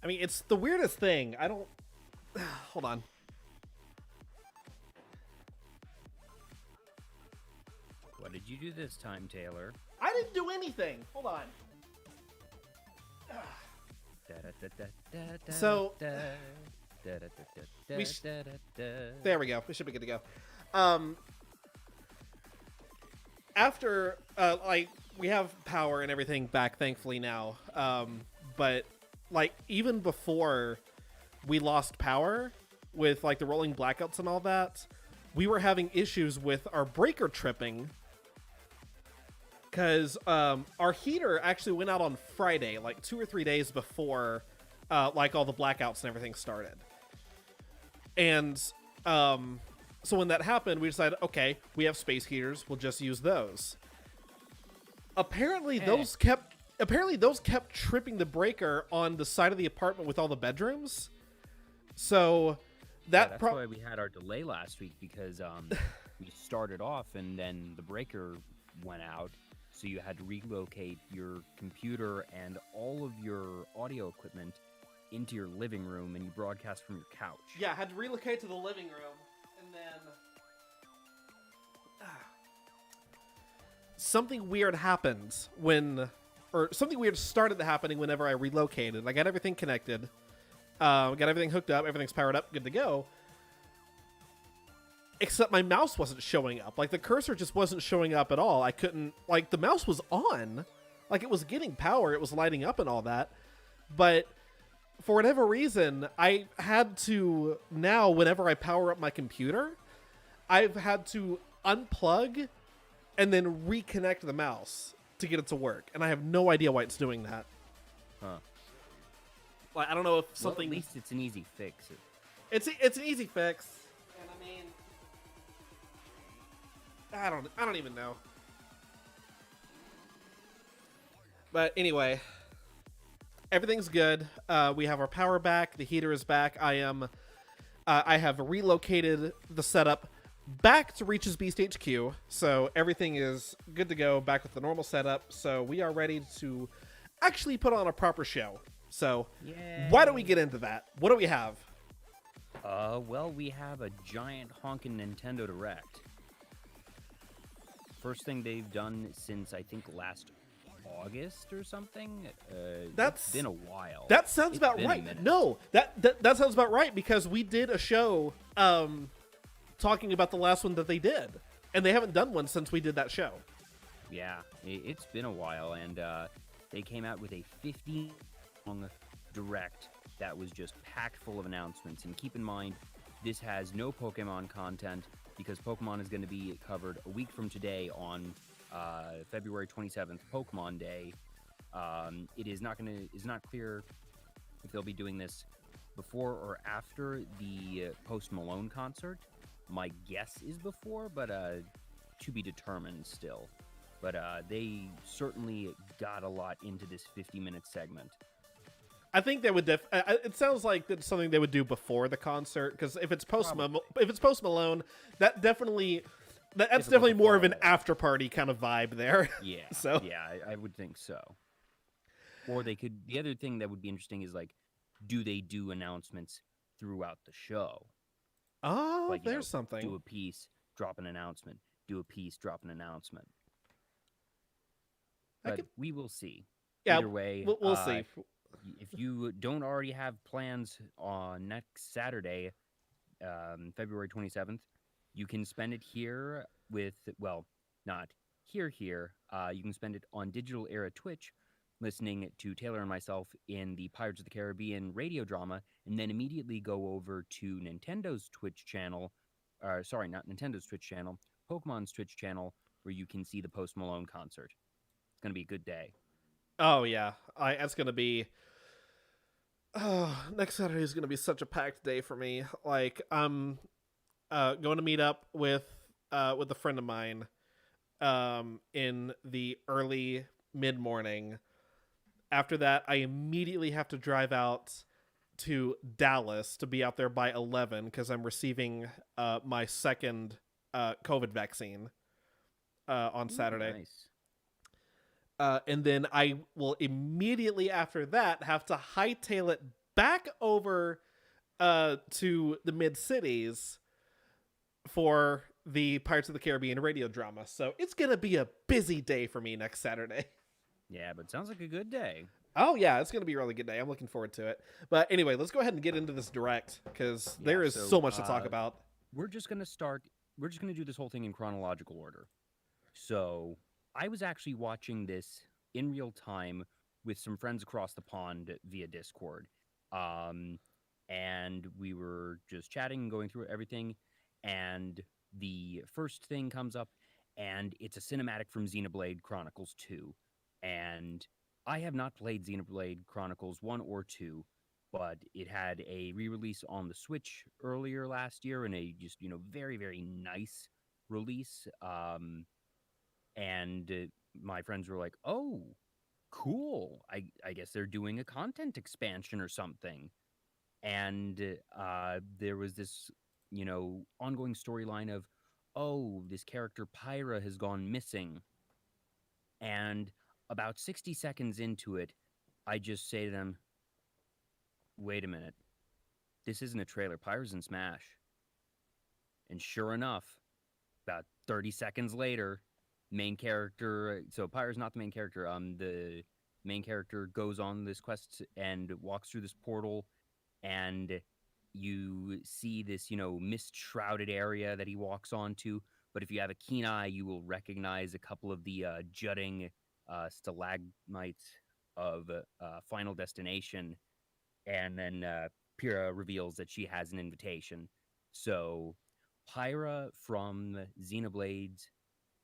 I mean, it's the weirdest thing. I don't... Hold on. What did you do this time, Taylor? I didn't do anything. Hold on. So... There we go. We should be good to go. After, like, we have power and everything back, thankfully, now. But... like, even before we lost power with, like, the rolling blackouts and all that, we were having issues with our breaker tripping. Because our heater actually went out on Friday, like 2 or 3 days before, like, all the blackouts and everything started. And so when that happened, we decided, okay, we have space heaters, we'll just use those. Apparently, those kept tripping the breaker on the side of the apartment with all the bedrooms. So that's why we had our delay last week, because we started off and then the breaker went out. So you had to relocate your computer and all of your audio equipment into your living room, and you broadcast from your couch. Yeah, I had to relocate to the living room, and then... something weird happened when... or something weird started happening whenever I relocated. I got everything connected. Got everything hooked up. Everything's powered up. Good to go. Except my mouse wasn't showing up. Like, the cursor just wasn't showing up at all. I couldn't... like, the mouse was on. Like, it was getting power. It was lighting up and all that. But for whatever reason, I had to... now, whenever I power up my computer, I've had to unplug and then reconnect the mouse to get it to work, and I have no idea why it's doing that. Huh. Like, I don't know if something... well, at least it's an easy fix. It's an easy fix, and I mean... I don't even know. But anyway, everything's good. We have our power back. The heater is back. I have relocated the setup back to Reach's Beast HQ, so everything is good to go, back with the normal setup, so we are ready to actually put on a proper show. So, yay. Why don't we get into that? What do we have? Well, we have a giant honkin' Nintendo Direct. First thing they've done since, I think, last August or something. It's been a while. That sounds about right. No, that sounds about right, because we did a show, talking about the last one that they did, and they haven't done one since we did that show. Yeah, it's been a while, and they came out with a 50-long direct that was just packed full of announcements. And keep in mind, this has no Pokemon content, because Pokemon is going to be covered a week from today on February 27th, Pokemon Day. It is not clear if they'll be doing this before or after the Post Malone concert. My guess is before, but to be determined still. But they certainly got a lot into this 50-minute segment. I think they would. It sounds like that's something they would do before the concert, because if it's Probably. if it's Post Malone, that definitely that's Difficult definitely to more of an follow. after party kind of vibe there. Yeah, So, yeah, I would think so. Or they could. The other thing that would be interesting is like, do they do announcements throughout the show? oh, Like, there's do something. a piece, drop an announcement, do a piece, drop an announcement. I But could, we will see. yeah, Either way, we'll see. if you don't already have plans on next Saturday, February 27th, you can spend it here with, well, not here. You can spend it on Digital Era Twitch, listening to Taylor and myself in the Pirates of the Caribbean radio drama, and then immediately go over to Nintendo's Twitch channel. Sorry, not Nintendo's Twitch channel, Pokemon's Twitch channel, where you can see the Post Malone concert. It's going to be a good day. Oh yeah, that's gonna be. Oh, next Saturday is gonna be such a packed day for me. Like I'm going to meet up with a friend of mine in the early mid morning. After that, I immediately have to drive out to Dallas to be out there by 11 because I'm receiving my second COVID vaccine on Ooh, Saturday. nice. And then I will immediately after that have to hightail it back over to the mid cities for the Pirates of the Caribbean radio drama. So it's going to be a busy day for me next Saturday. Yeah, but sounds like a good day. Oh, yeah, it's going to be a really good day. I'm looking forward to it. But anyway, let's go ahead and get into this direct because Yeah, there is so much to talk about. we're just gonna start. We're just gonna do this whole thing in chronological order. So I was actually watching this in real time with some friends across the pond via Discord, um, and we were just chatting and going through everything. And the first thing comes up, and it's a cinematic from Xenoblade Chronicles 2. And I have not played Xenoblade Chronicles 1 or 2, but it had a re-release on the Switch earlier last year, and a just very very nice release. And my friends were like, "Oh, cool! I guess they're doing a content expansion or something." And there was this ongoing storyline of, "Oh, this character Pyra has gone missing," and about 60 seconds into it, I just say to them, "Wait a minute. This isn't a trailer. Pyra's in Smash." And sure enough, about 30 seconds later, main character, so Pyra's not the main character, the main character goes on this quest and walks through this portal, and you see this, mist shrouded area that he walks onto. But if you have a keen eye, you will recognize a couple of the jutting stalagmites of Final Destination. And then Pyrrha reveals that she has an invitation. So Pyra from Xenoblade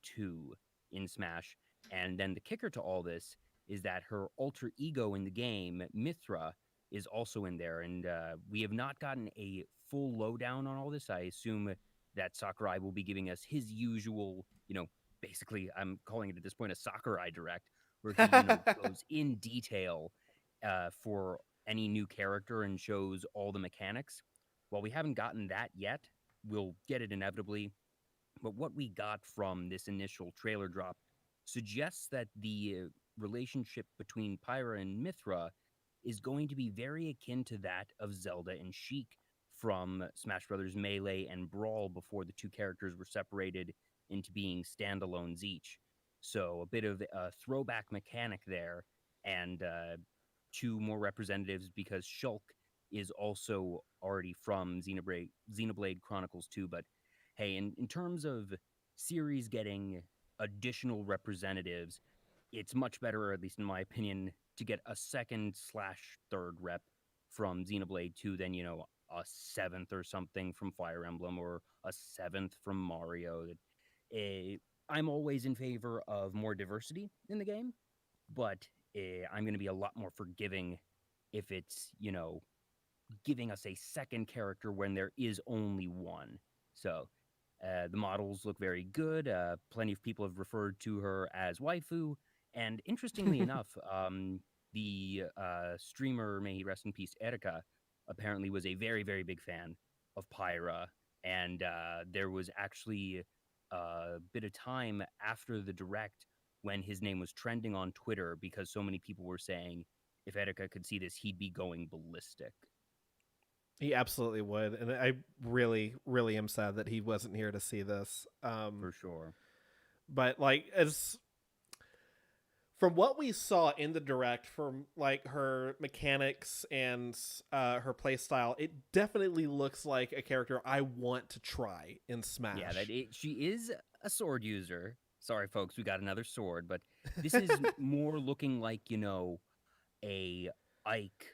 2 in Smash. And then the kicker to all this is that her alter ego in the game, Mithra, is also in there. And we have not gotten a full lowdown on all this. I assume that Sakurai will be giving us his usual, basically, I'm calling it at this point a Sakurai direct, where he, goes in detail for any new character and shows all the mechanics. While we haven't gotten that yet, we'll get it inevitably. But what we got from this initial trailer drop suggests that the relationship between Pyra and Mithra is going to be very akin to that of Zelda and Sheik from Smash Bros. Melee and Brawl before the two characters were separated into being standalones each. So a bit of a throwback mechanic there, and two more representatives because Shulk is also already from Xenoblade Chronicles 2. But hey, in terms of series getting additional representatives, it's much better, at least in my opinion, to get a second slash third rep from Xenoblade 2 than, a seventh or something from Fire Emblem or a seventh from Mario. I'm always in favor of more diversity in the game, but I'm going to be a lot more forgiving if it's, giving us a second character when there is only one. So the models look very good. Plenty of people have referred to her as waifu. And interestingly enough, the streamer, may he rest in peace, Erika, apparently was a very, very big fan of Pyra. And there was actually a bit of time after the direct when his name was trending on Twitter because so many people were saying if Erika could see this, he'd be going ballistic. He absolutely would, and I really, really am sad that he wasn't here to see this. For sure. But like, as from what we saw in the direct, from like her mechanics and her play style, it definitely looks like a character I want to try in Smash. Yeah, she is a sword user. Sorry, folks, we got another sword, but this is more looking like, a Ike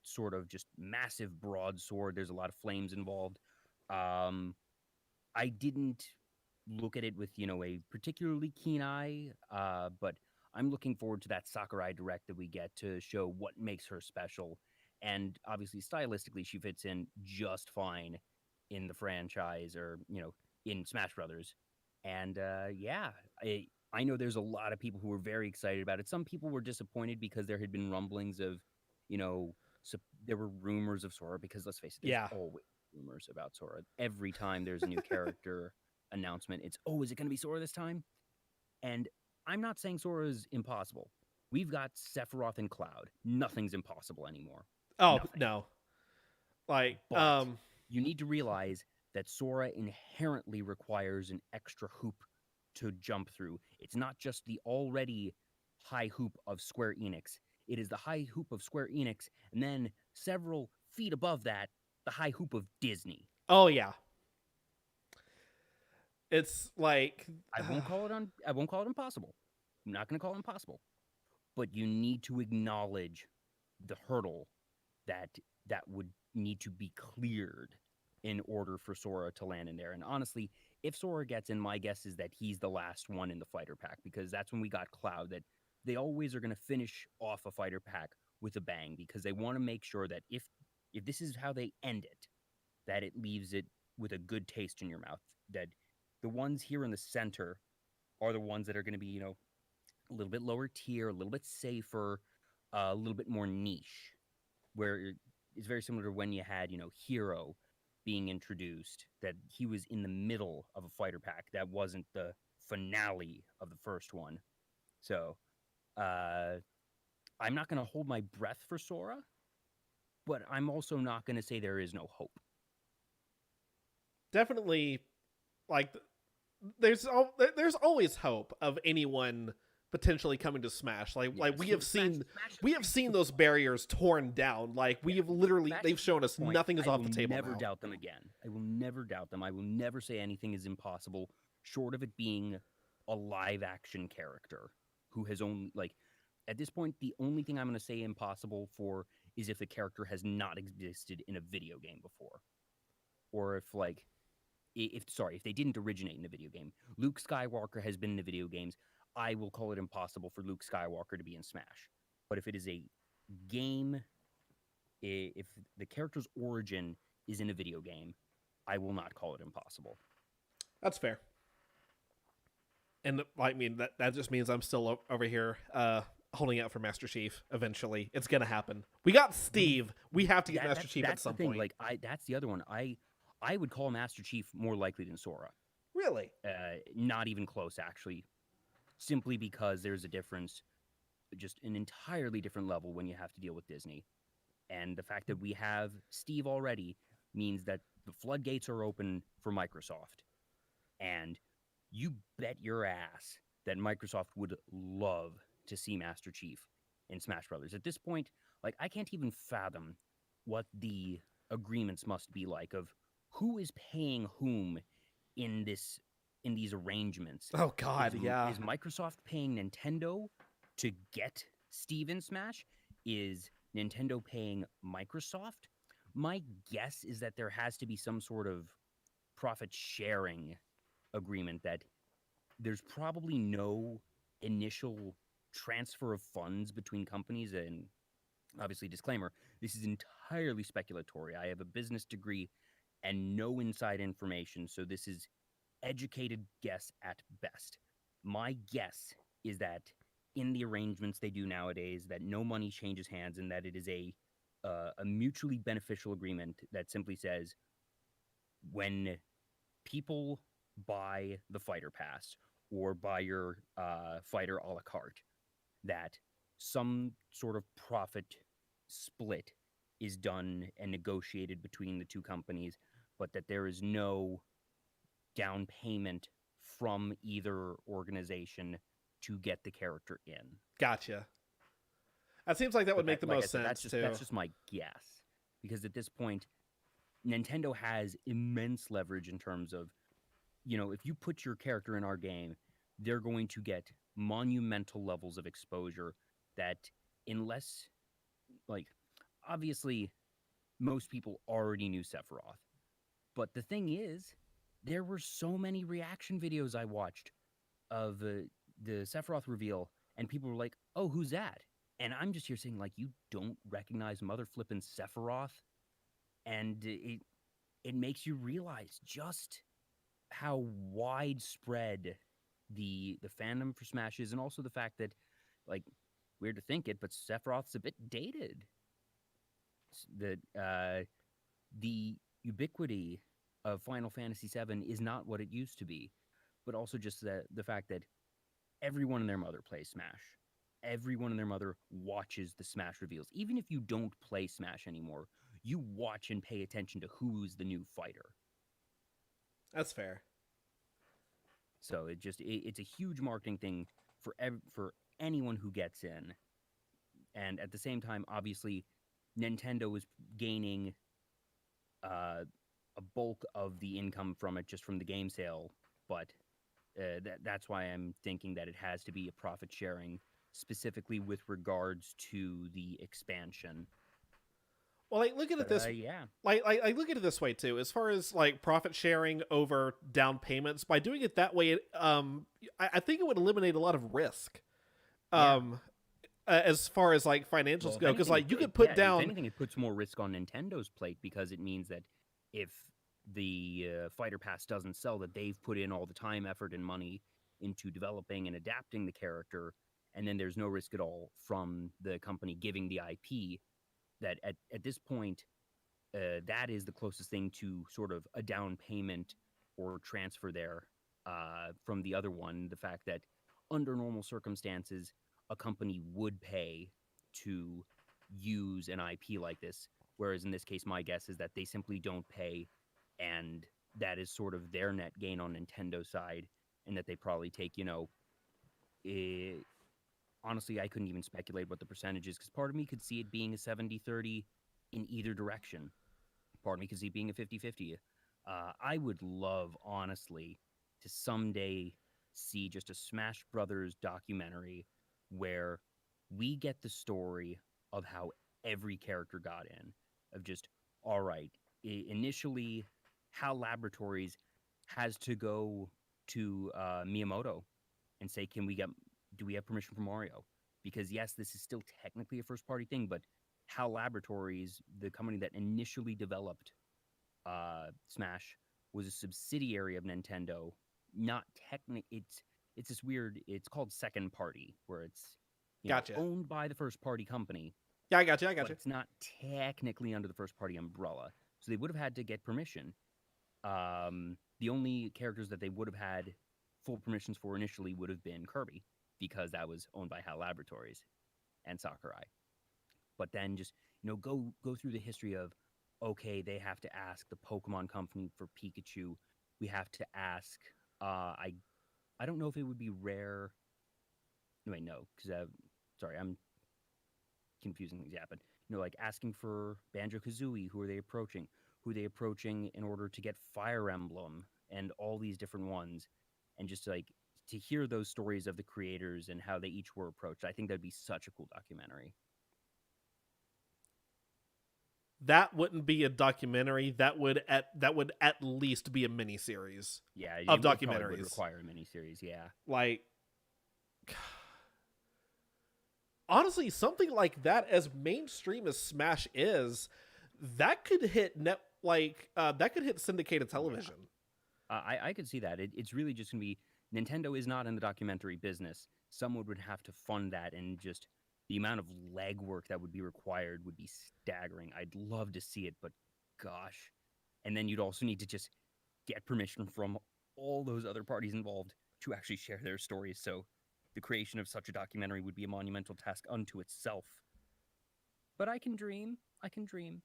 sort of just massive broadsword. There's a lot of flames involved. I didn't look at it with, a particularly keen eye, but I'm looking forward to that Sakurai direct that we get to show what makes her special. And obviously, stylistically, she fits in just fine in the franchise or, in Smash Brothers. And yeah, I know there's a lot of people who were very excited about it. Some people were disappointed because there had been rumblings of, so there were rumors of Sora because let's face it, there's always rumors about Sora. Every time there's a new character announcement, it's, is it going to be Sora this time? And I'm not saying Sora is impossible. We've got Sephiroth and Cloud. Nothing's impossible anymore. Oh, Nothing. no. Like, but you need to realize that Sora inherently requires an extra hoop to jump through. It's not just the already high hoop of Square Enix. It is the high hoop of Square Enix, and then several feet above that, the high hoop of Disney. Oh yeah. It's like I won't call it impossible. I'm not going to call it impossible. But you need to acknowledge the hurdle that would need to be cleared in order for Sora to land in there. And honestly, if Sora gets in, my guess is that he's the last one in the fighter pack, because that's when we got Cloud, that they always are going to finish off a fighter pack with a bang, because they want to make sure that if this is how they end it, that it leaves it with a good taste in your mouth, that the ones here in the center are the ones that are going to be, a little bit lower tier, a little bit safer, a little bit more niche, where it's very similar to when you had, Hero being introduced, that he was in the middle of a fighter pack. That wasn't the finale of the first one. So I'm not going to hold my breath for Sora, but I'm also not going to say there is no hope. Definitely, like, there's always hope of anyone potentially coming to Smash. Like we have seen those barriers torn down. Like we have literally, they've shown us nothing is off the table. I will never doubt them again. I will never doubt them. I will never say anything is impossible, short of it being a live action character who has only, like, at this point, the only thing I'm going to say impossible for is if the character has not existed in a video game before, or if if they didn't originate in a video game. Luke Skywalker has been in the video games. I will call it impossible for Luke Skywalker to be in Smash. But if it is a game, if the character's origin is in a video game, I will not call it impossible. That's fair. And I mean, that just means I'm still over here holding out for Master Chief. Eventually, it's gonna happen. We got Steve. We have to get Master Chief at some point. Like, that's the other one. I would call Master Chief more likely than Sora. Really? Not even close, actually. Simply because there's a difference, just an entirely different level when you have to deal with Disney. And the fact that we have Steve already means that the floodgates are open for Microsoft. And you bet your ass that Microsoft would love to see Master Chief in Smash Brothers. At this point, like, I can't even fathom what the agreements must be like of who is paying whom in these arrangements. Oh God, yeah. Is Microsoft paying Nintendo to get Steve in Smash? Is Nintendo paying Microsoft? My guess is that there has to be some sort of profit sharing agreement, that there's probably no initial transfer of funds between companies. And obviously, disclaimer, this is entirely speculatory. I have a business degree and no inside information, so this is educated guess at best. My guess is that in the arrangements they do nowadays that no money changes hands and that it is a mutually beneficial agreement that simply says when people buy the fighter pass or buy your fighter a la carte, that some sort of profit split is done and negotiated between the two companies, but that there is no down payment from either organization to get the character in. Gotcha. That seems like that would make the like I most said, sense too. That's just my guess, because at this point, Nintendo has immense leverage in terms of, if you put your character in our game, they're going to get monumental levels of exposure that, unless, like, obviously, most people already knew Sephiroth. But the thing is, there were so many reaction videos I watched of the Sephiroth reveal, and people were like, "Oh, who's that?" And I'm just here saying, like, you don't recognize mother flippin' Sephiroth, and it makes you realize just how widespread the fandom for Smash is, and also the fact that, like, weird to think it, but Sephiroth's a bit dated. That the ubiquity of Final Fantasy VII is not what it used to be, but also just the fact that everyone and their mother plays Smash. Everyone and their mother watches the Smash reveals. Even if you don't play Smash anymore, you watch and pay attention to who's the new fighter. That's fair. So it's a huge marketing thing for anyone who gets in. And at the same time, obviously, Nintendo is gaining a bulk of the income from it just from the game sale, but that's why I'm thinking that it has to be a profit sharing, specifically with regards to the expansion. Well, like, look at it this. Yeah. Like, look at it this way too. As far as like profit sharing over down payments, by doing it that way, I think it would eliminate a lot of risk. As far as like financials go, because like you could put down. If anything, it puts more risk on Nintendo's plate, because it means that if the fighter pass doesn't sell, that they've put in all the time, effort, and money into developing and adapting the character, and then there's no risk at all from the company giving the IP. That at this point, that is the closest thing to sort of a down payment or transfer there from the other one. The fact that under normal circumstances, a company would pay to use an IP like this, whereas in this case, my guess is that they simply don't pay, and that is sort of their net gain on Nintendo's side, and that they probably take, honestly, I couldn't even speculate what the percentage is, because part of me could see it being a 70-30 in either direction. Part of me could see it being a 50-50. I would love, honestly, to someday see just a Smash Brothers documentary where we get the story of how every character got in. Of just, all right, initially, HAL Laboratories has to go to Miyamoto and say, do we have permission from Mario? Because yes, this is still technically a first-party thing, but HAL Laboratories, the company that initially developed Smash, was a subsidiary of Nintendo. Not technically, it's this weird. It's called second party, where it's owned by the first-party company. Yeah, I got you. It's not technically under the first-party umbrella, so they would have had to get permission. The only characters that they would have had full permissions for initially would have been Kirby, because that was owned by HAL Laboratories, and Sakurai. But then just, go through the history of, okay, they have to ask the Pokemon Company for Pikachu. We have to ask, I don't know if it would be Rare. Wait, no, because, sorry, I'm confusing things. Yeah, but, like asking for Banjo-Kazooie, who are they approaching? Who are they approaching in order to get Fire Emblem, and all these different ones, and just, like, to hear those stories of the creators and how they each were approached. I think that'd be such a cool documentary. That wouldn't be a documentary. That would at least be a miniseries. Yeah, of documentaries. Would require a miniseries. Yeah, like, honestly, something like that, as mainstream as Smash is, that could hit that could hit syndicated television. Yeah. I could see that. It's really just gonna be, Nintendo is not in the documentary business. someone would have to fund that, and just the amount of legwork that would be required would be staggering. I'd love to see it, but gosh. And then you'd also need to just get permission from all those other parties involved to actually share their stories. So the creation of such a documentary would be a monumental task unto itself. But I can dream. I can dream.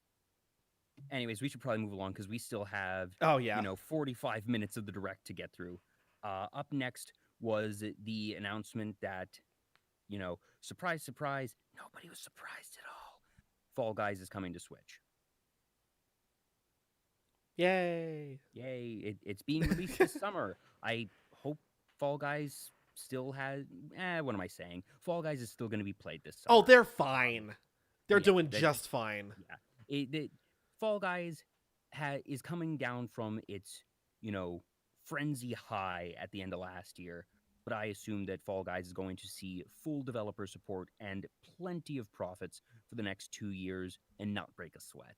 Anyways, we should probably move along because we still have, Oh yeah. 45 minutes of the direct to get through. Up next was the announcement that, surprise, surprise, nobody was surprised at all. Fall Guys is coming to Switch. Yay. Yay. It's being released this summer. I hope Fall Guys still has. What am I saying? Fall Guys is still going to be played this summer. Oh, they're fine. They're Yeah, doing just fine. Yeah. Fall Guys is coming down from its, frenzy high at the end of last year. But I assume that Fall Guys is going to see full developer support and plenty of profits for the next 2 years and not break a sweat.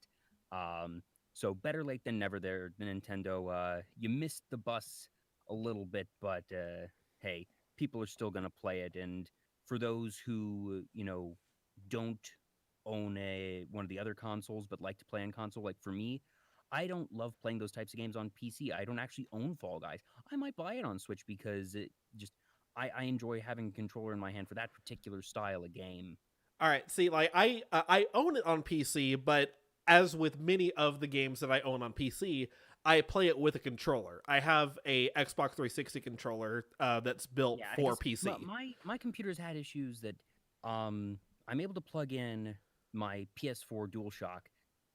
So better late than never there, Nintendo. You missed the bus a little bit, but hey, people are still going to play it. And for those who, don't own one of the other consoles but like to play on console, like for me, I don't love playing those types of games on PC. I don't actually own Fall Guys. I might buy it on Switch because I enjoy having a controller in my hand for that particular style of game. All right. See, like I own it on PC, but as with many of the games that I own on PC, I play it with a controller. I have a Xbox 360 controller that's built for PC. My computer's had issues that I'm able to plug in my PS4 DualShock,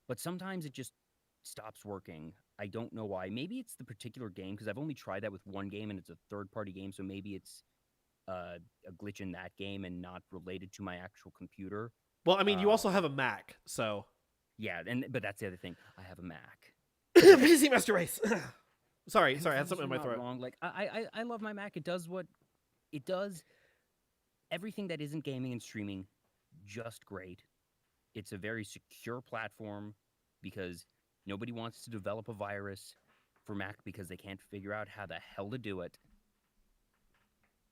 but sometimes it just stops working. I don't know why. Maybe it's the particular game, because I've only tried that with one game and it's a third-party game, so maybe it's a glitch in that game and not related to my actual computer. Well, I mean, you also have a Mac, so yeah, but that's the other thing. I have a Mac. PC Master Race. sorry, I had something in my throat. Wrong. Like I love my Mac. It does what it does. Everything that isn't gaming and streaming, just great. It's a very secure platform because nobody wants to develop a virus for Mac because they can't figure out how the hell to do it.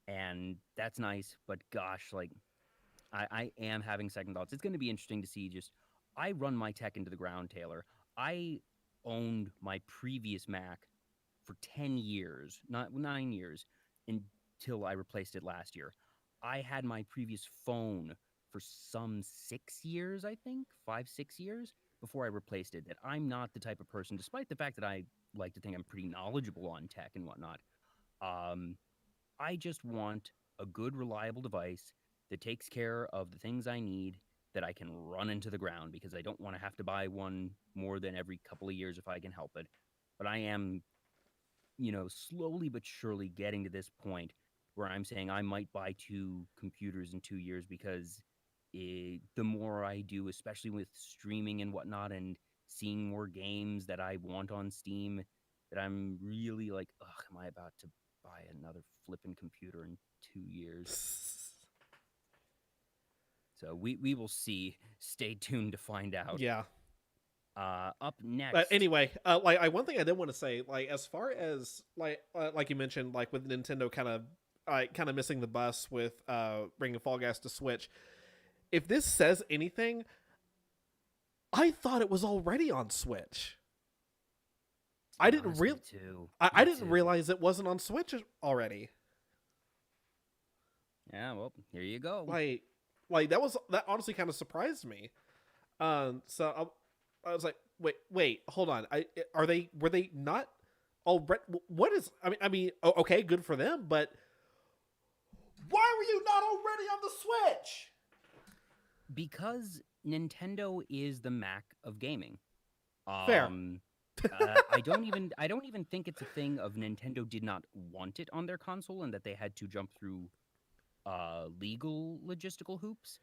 And that's nice, but gosh, like, I am having second thoughts. It's going to be interesting to see I run my tech into the ground, Taylor. I owned my previous Mac for 10 years, not 9 years, until I replaced it last year. I had my previous phone for some 6 years, I think, 5-6 years before I replaced it. That I'm not the type of person, despite the fact that I like to think I'm pretty knowledgeable on tech and whatnot. I just want a good, reliable device that takes care of the things I need that I can run into the ground, because I don't want to have to buy one more than every couple of years if I can help it. But I am, slowly but surely getting to this point where I'm saying I might buy 2 computers in 2 years, because the more I do, especially with streaming and whatnot, and seeing more games that I want on Steam, that I'm really like, ugh, am I about to buy another flipping computer in 2 years? So we will see. Stay tuned to find out. Yeah. Up next. But anyway, one thing I did want to say, like, as far as like you mentioned, like with Nintendo kind of missing the bus with bringing Fall Guys to Switch. If this says anything, I thought it was already on Switch. I didn't realize it wasn't on Switch already. Yeah, well, here you go. Like that honestly kind of surprised me. So I was like, wait, hold on. Were they not already? What is? I mean, okay, good for them, but why were you not already on the Switch? Because Nintendo is the Mac of gaming. Fair. I don't even think it's a thing of Nintendo did not want it on their console and that they had to jump through legal logistical hoops.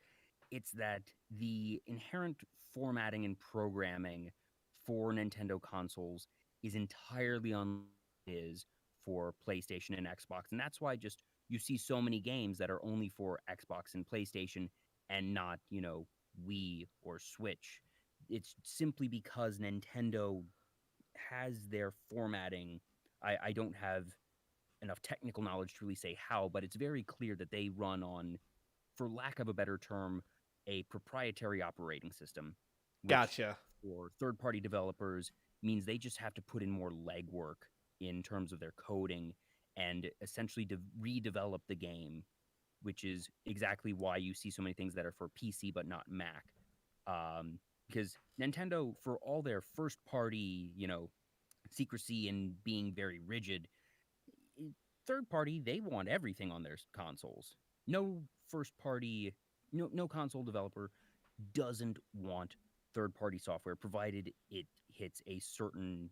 It's that the inherent formatting and programming for Nintendo consoles is entirely on is for PlayStation and Xbox, and that's why you see so many games that are only for Xbox and PlayStation and not, Wii or Switch. It's simply because Nintendo has their formatting. I don't have enough technical knowledge to really say how, but it's very clear that they run on, for lack of a better term, a proprietary operating system, which Gotcha. for third-party developers means they just have to put in more legwork in terms of their coding and essentially redevelop the game, which is exactly why you see so many things that are for PC but not Mac. Because Nintendo, for all their first-party, secrecy and being very rigid, third party, they want everything on their consoles. No first party, no console developer doesn't want third party software, provided it hits a certain,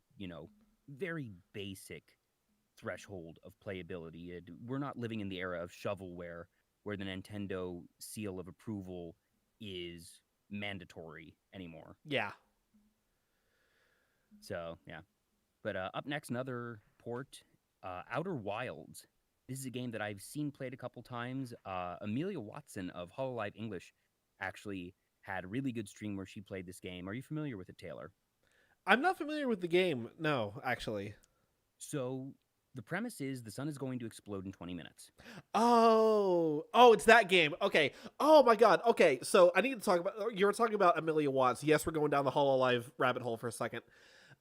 very basic threshold of playability. We're not living in the era of shovelware where the Nintendo seal of approval is mandatory anymore. Yeah. So, yeah. But up next, another port, Outer Wilds. This is a game that I've seen played a couple times. Amelia Watson of Hololive English actually had a really good stream where she played this game. Are you familiar with it, Taylor? I'm not familiar with the game. No, actually. So the premise is the sun is going to explode in 20 minutes. Oh, it's that game. Okay. Oh my God. Okay, so I need to talk about. You were talking about Amelia Watts. Yes, we're going down the Hololive rabbit hole for a second.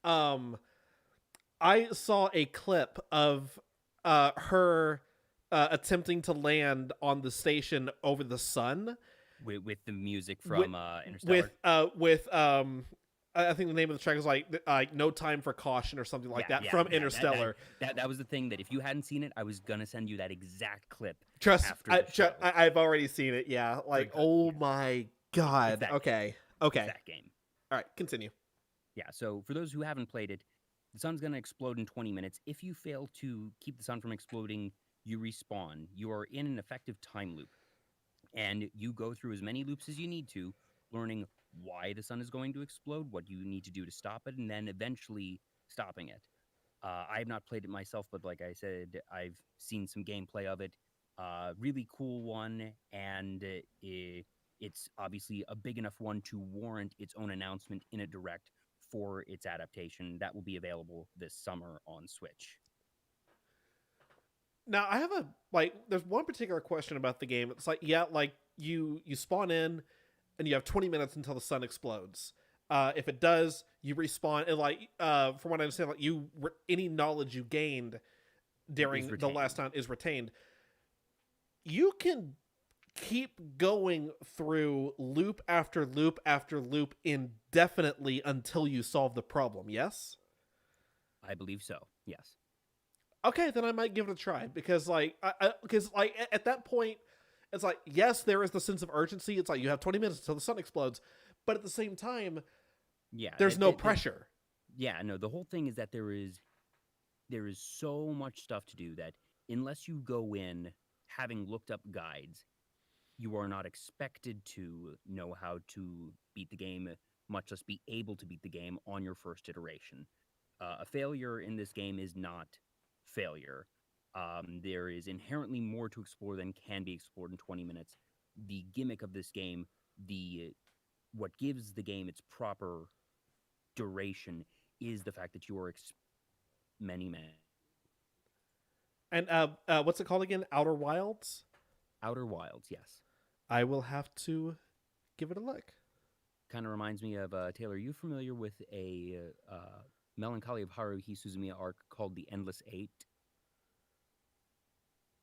I saw a clip of her attempting to land on the station over the sun With the music from with Interstellar. I think the name of the track is like No Time for Caution or something like that from Yeah, Interstellar. That was the thing that if you hadn't seen it, I was gonna send you that exact clip. I've already seen it. Yeah, like my God. Okay. That game. All right, continue. Yeah, so for those who haven't played it, the sun's going to explode in 20 minutes. If you fail to keep the sun from exploding, you respawn. You are in an effective time loop. And you go through as many loops as you need to, learning why the sun is going to explode, what you need to do to stop it, and then eventually stopping it. I have not played it myself, but like I said, I've seen some gameplay of it. Really cool one, and it's obviously a big enough one to warrant its own announcement in a direct for its adaptation that will be available this summer on Switch. Now I have there's one particular question about the game. It's like, yeah, like you spawn in and you have 20 minutes until the sun explodes. If it does, you respawn, and from what I understand, like any knowledge you gained during the last time is retained. You can keep going through loop after loop after loop indefinitely until you solve the problem, yes? I believe so, yes. Okay, then I might give it a try, because at that point, it's like, yes, there is the sense of urgency. It's like you have 20 minutes until the sun explodes, but at the same time, there's no pressure. The whole thing is that there is so much stuff to do that unless you go in having looked up guides, you are not expected to know how to beat the game, much less be able to beat the game on your first iteration. A failure in this game is not failure. There is inherently more to explore than can be explored in 20 minutes. The gimmick of this game, what gives the game its proper duration, is the fact that you are many. And what's it called again? Outer Wilds? Outer Wilds, yes. I will have to give it a look. Kind of reminds me of, Taylor, are you familiar with a Melancholy of Haruhi Suzumiya arc called The Endless Eight?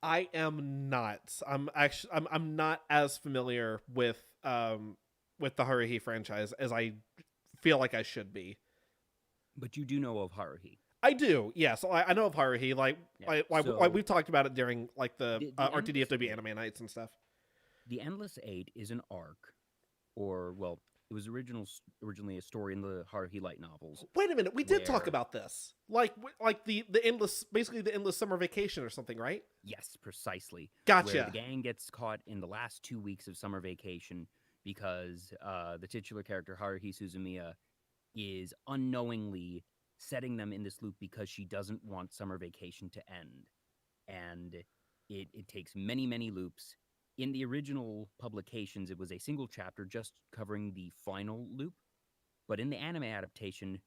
I am not. I'm not as familiar with the Haruhi franchise as I feel like I should be. But you do know of Haruhi. I do, yes. I know of Haruhi. Like we've talked about it during like the RTDFW anime nights and stuff. The Endless Eight is an arc, or well, it was originally a story in the Haruhi light novels. Wait a minute, we did talk about this. Like the endless, basically the endless summer vacation or something, right? Yes, precisely. Gotcha. Where the gang gets caught in the last 2 weeks of summer vacation because the titular character Haruhi Suzumiya is unknowingly setting them in this loop because she doesn't want summer vacation to end. And it takes many, many loops. In the original publications, it was a single chapter just covering the final loop. But in the anime adaptation,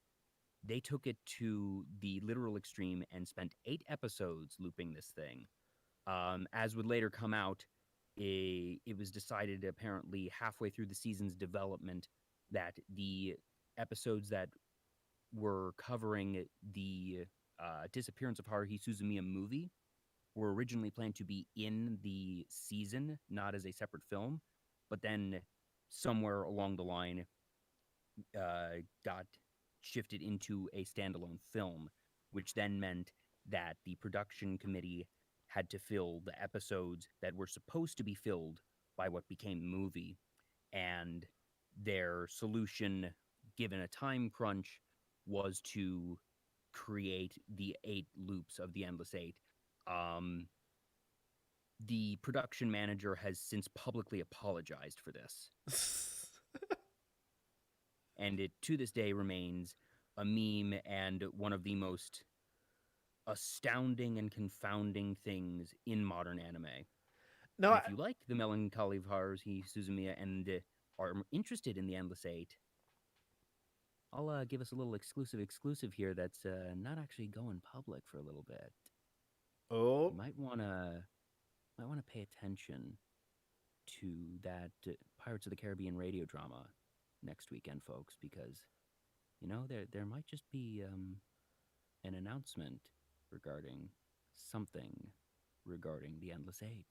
they took it to the literal extreme and spent 8 episodes looping this thing. As would later come out, it was decided apparently halfway through the season's development that the episodes that were covering the disappearance of Haruhi Suzumiya movie were originally planned to be in the season, not as a separate film, but then somewhere along the line got shifted into a standalone film, which then meant that the production committee had to fill the episodes that were supposed to be filled by what became the movie. And their solution, given a time crunch, was to create the 8 loops of the Endless Eight. The production manager has since publicly apologized for this. And it, to this day, remains a meme and one of the most astounding and confounding things in modern anime. No, And if you like the melancholy of Haruhi Suzumiya and are interested in the Endless Eight, I'll give us a little exclusive here that's not actually going public for a little bit. oh, You might wanna pay attention to that Pirates of the Caribbean radio drama next weekend, folks, because there might just be an announcement regarding something regarding the Endless Eight.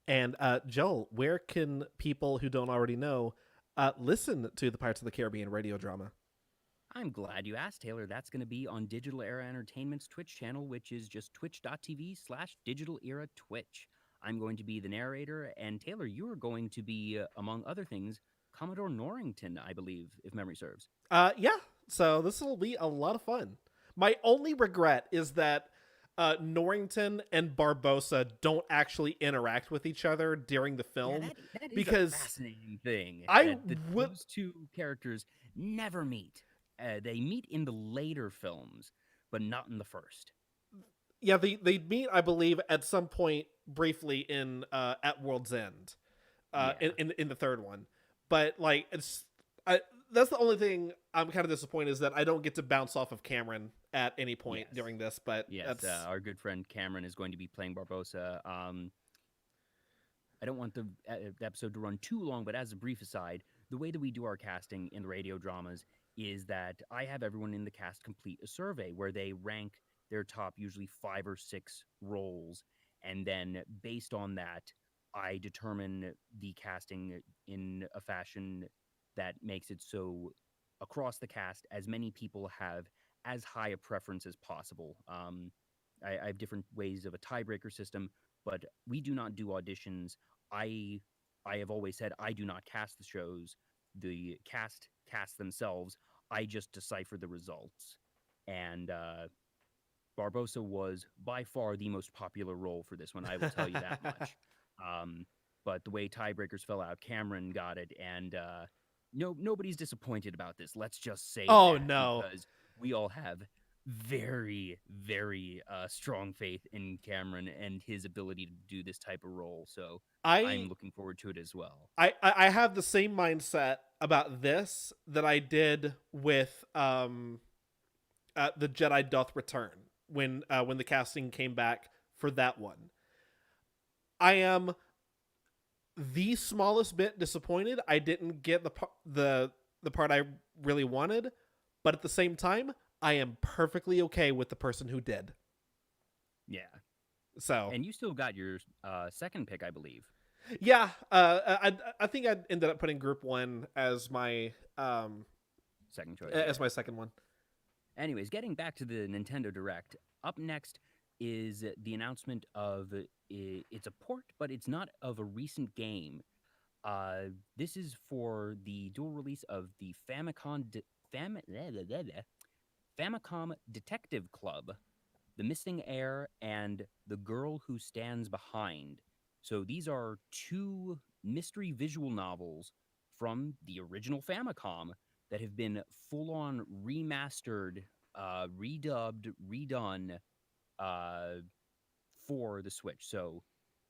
and Joel, where can people who don't already know listen to the Pirates of the Caribbean radio drama? I'm glad you asked, Taylor. That's going to be on Digital Era Entertainment's Twitch channel, which is just twitch.tv/Digital Era Twitch. I'm going to be the narrator, and Taylor, you are going to be, among other things, Commodore Norrington, I believe, if memory serves. Yeah. So this will be a lot of fun. My only regret is that Norrington and Barbosa don't actually interact with each other during the film. Yeah, that is because a fascinating thing. would- Those two characters never meet. They meet in the later films, but not in the first. Yeah, they meet, I believe, at some point briefly in at World's End, in the third one. But like that's the only thing I'm kind of disappointed is that I don't get to bounce off of Cameron at any point during this. But yes, our good friend Cameron is going to be playing Barbosa. I don't want the episode to run too long, but as a brief aside, the way that we do our casting in the radio dramas is that I have everyone in the cast complete a survey where they rank their top usually 5 or 6 roles, and then based on that, I determine the casting in a fashion that makes it so across the cast, as many people have as high a preference as possible. I have different ways of a tiebreaker system, but we do not do auditions. I have always said I do not cast the shows. The cast themselves. I just decipher the results. And Barbosa was by far the most popular role for this one. I will tell you that much. But the way tiebreakers fell out, Cameron got it, and nobody's disappointed about this. Let's just say that, no, because we all have very, very strong faith in Cameron and his ability to do this type of role. So I'm looking forward to it as well. I have the same mindset about this that I did with the Jedi Doth Return when the casting came back for that one. I am the smallest bit disappointed I didn't get the part I really wanted, but at the same time, I am perfectly okay with the person who did. Yeah. So, and you still got your second pick, I believe. Yeah, I think I ended up putting Group 1 as my second choice. As my second one. Anyways, getting back to the Nintendo Direct, up next is the announcement of it's a port, but it's not of a recent game. This is for the dual release of the Famicom Detective Club, The Missing Heir, and The Girl Who Stands Behind. So these are 2 mystery visual novels from the original Famicom that have been full-on remastered, redubbed, redone for the Switch. So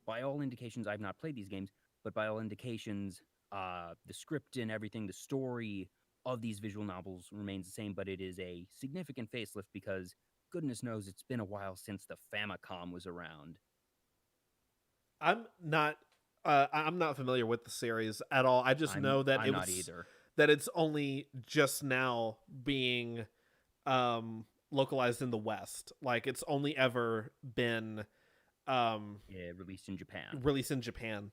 by all indications, I've not played these games, but by all indications, the script and everything, the story, of these visual novels remains the same, but it is a significant facelift because goodness knows it's been a while since the Famicom was around. I'm not I'm not familiar with the series at all. I just know that I'm not either. that it's only just now being localized in the West. Like it's only ever been Yeah, released in Japan. released in Japan.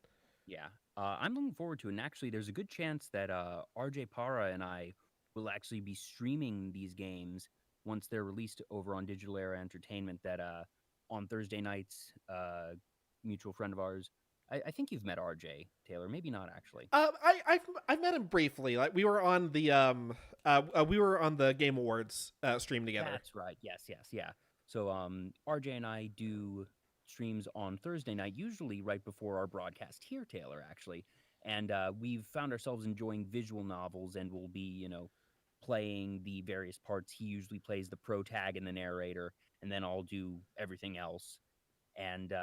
Yeah. I'm looking forward to it. And actually, there's a good chance that RJ Para and I will actually be streaming these games once they're released over on Digital Era Entertainment. That on Thursday nights, mutual friend of ours. I think you've met RJ Taylor. Maybe not actually. I've met him briefly. Like we were on the Game Awards stream together. That's right. Yes. Yeah. So RJ and I do streams on Thursday night, usually right before our broadcast here, Taylor, actually. And we've found ourselves enjoying visual novels and we'll be, playing the various parts. He usually plays the pro tag and the narrator, and then I'll do everything else. And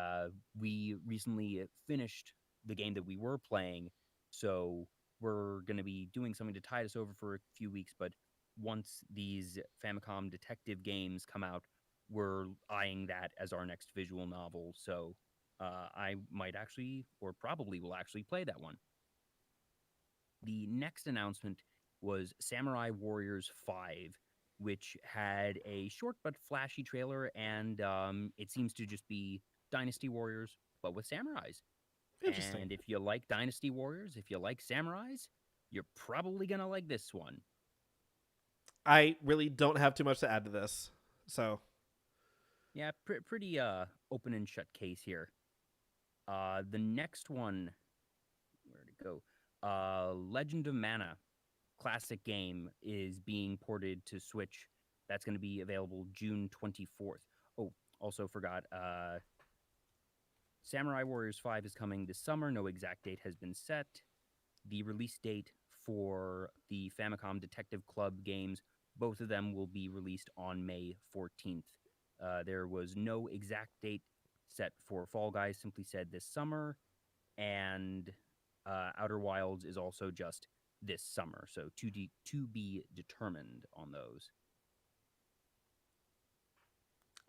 we recently finished the game that we were playing, so we're going to be doing something to tide us over for a few weeks. But once these Famicom detective games come out, we're eyeing that as our next visual novel. So I might actually, or probably will actually play that one. The next announcement was Samurai Warriors 5, which had a short but flashy trailer, and it seems to just be Dynasty Warriors, but with samurais. Interesting. And if you like Dynasty Warriors, if you like samurais, you're probably going to like this one. I really don't have too much to add to this. So, Yeah, pretty open and shut case here. The next one, where'd it go? Legend of Mana classic game is being ported to Switch. That's going to be available June 24th. Oh, also forgot, Samurai Warriors 5 is coming this summer. No exact date has been set. The release date for the Famicom Detective Club games, both of them will be released on May 14th. There was no exact date set for Fall Guys, simply said this summer. And Outer Wilds is also just this summer, so to be determined on those.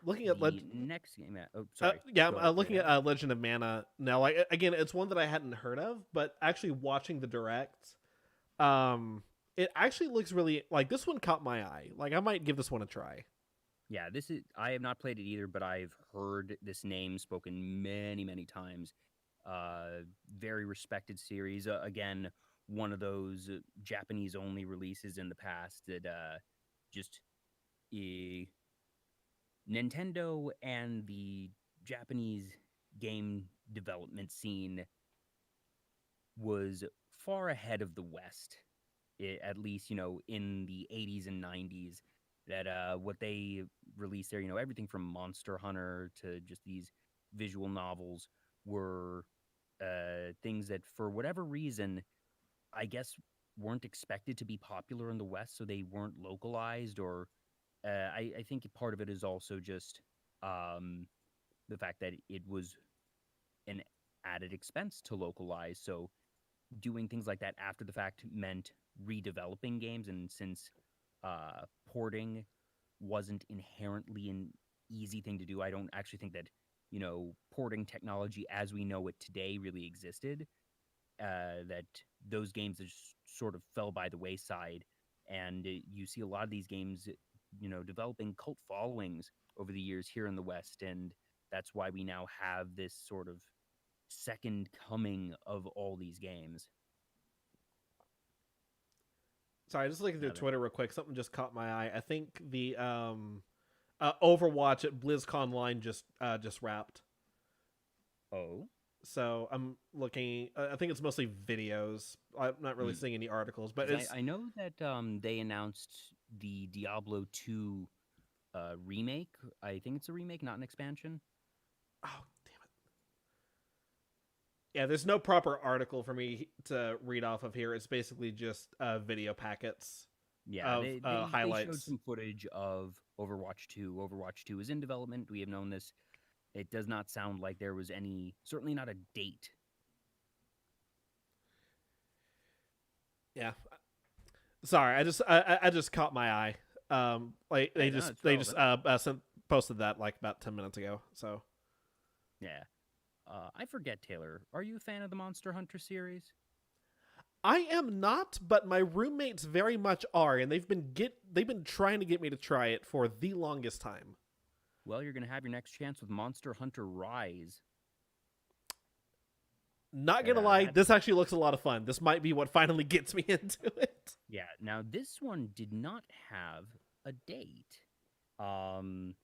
looking at next game. Oh, sorry. I'm looking at Legend of Mana now. Like again, it's one that I hadn't heard of, but actually watching the direct, it actually looks really like this one caught my eye. Like I might give this one a try. Yeah, I have not played it either, but I've heard this name spoken many, many times. Very respected series. Again, one of those Japanese only releases in the past that just Nintendo and the Japanese game development scene was far ahead of the West, at least, in the 80s and 90s. That what they released there, everything from Monster Hunter to just these visual novels were things that, for whatever reason, I guess weren't expected to be popular in the West, so they weren't localized. Or I think part of it is also just the fact that it was an added expense to localize. So doing things like that after the fact meant redeveloping games, and since porting wasn't inherently an easy thing to do, I don't actually think that porting technology as we know it today really existed. That those games just sort of fell by the wayside, and you see a lot of these games, developing cult followings over the years here in the West, and that's why we now have this sort of second coming of all these games. Sorry, just looking through Twitter real quick. Something just caught my eye. I think the Overwatch at BlizzConline just wrapped. Oh. So I'm looking. I think it's mostly videos. I'm not really seeing any articles, but I know that they announced the Diablo 2 remake. I think it's a remake, not an expansion. Oh, damn it. Yeah, there's no proper article for me to read off of here. It's basically just video packets. Yeah, of they highlights. showed some footage of Overwatch 2. Overwatch 2 is in development. We have known this. It does not sound like there was certainly not a date. Yeah. Sorry, I just caught my eye. Like Hey, no, it's they just relevant. posted that like about 10 minutes ago. So Yeah. I forget, Taylor. Are you a fan of the Monster Hunter series? I am not, but my roommates very much are, and they've been trying to get me to try it for the longest time. Well, you're going to have your next chance with Monster Hunter Rise. Not gonna lie, That this actually looks a lot of fun. This might be what finally gets me into it. Yeah. Now this one did not have a date. Um.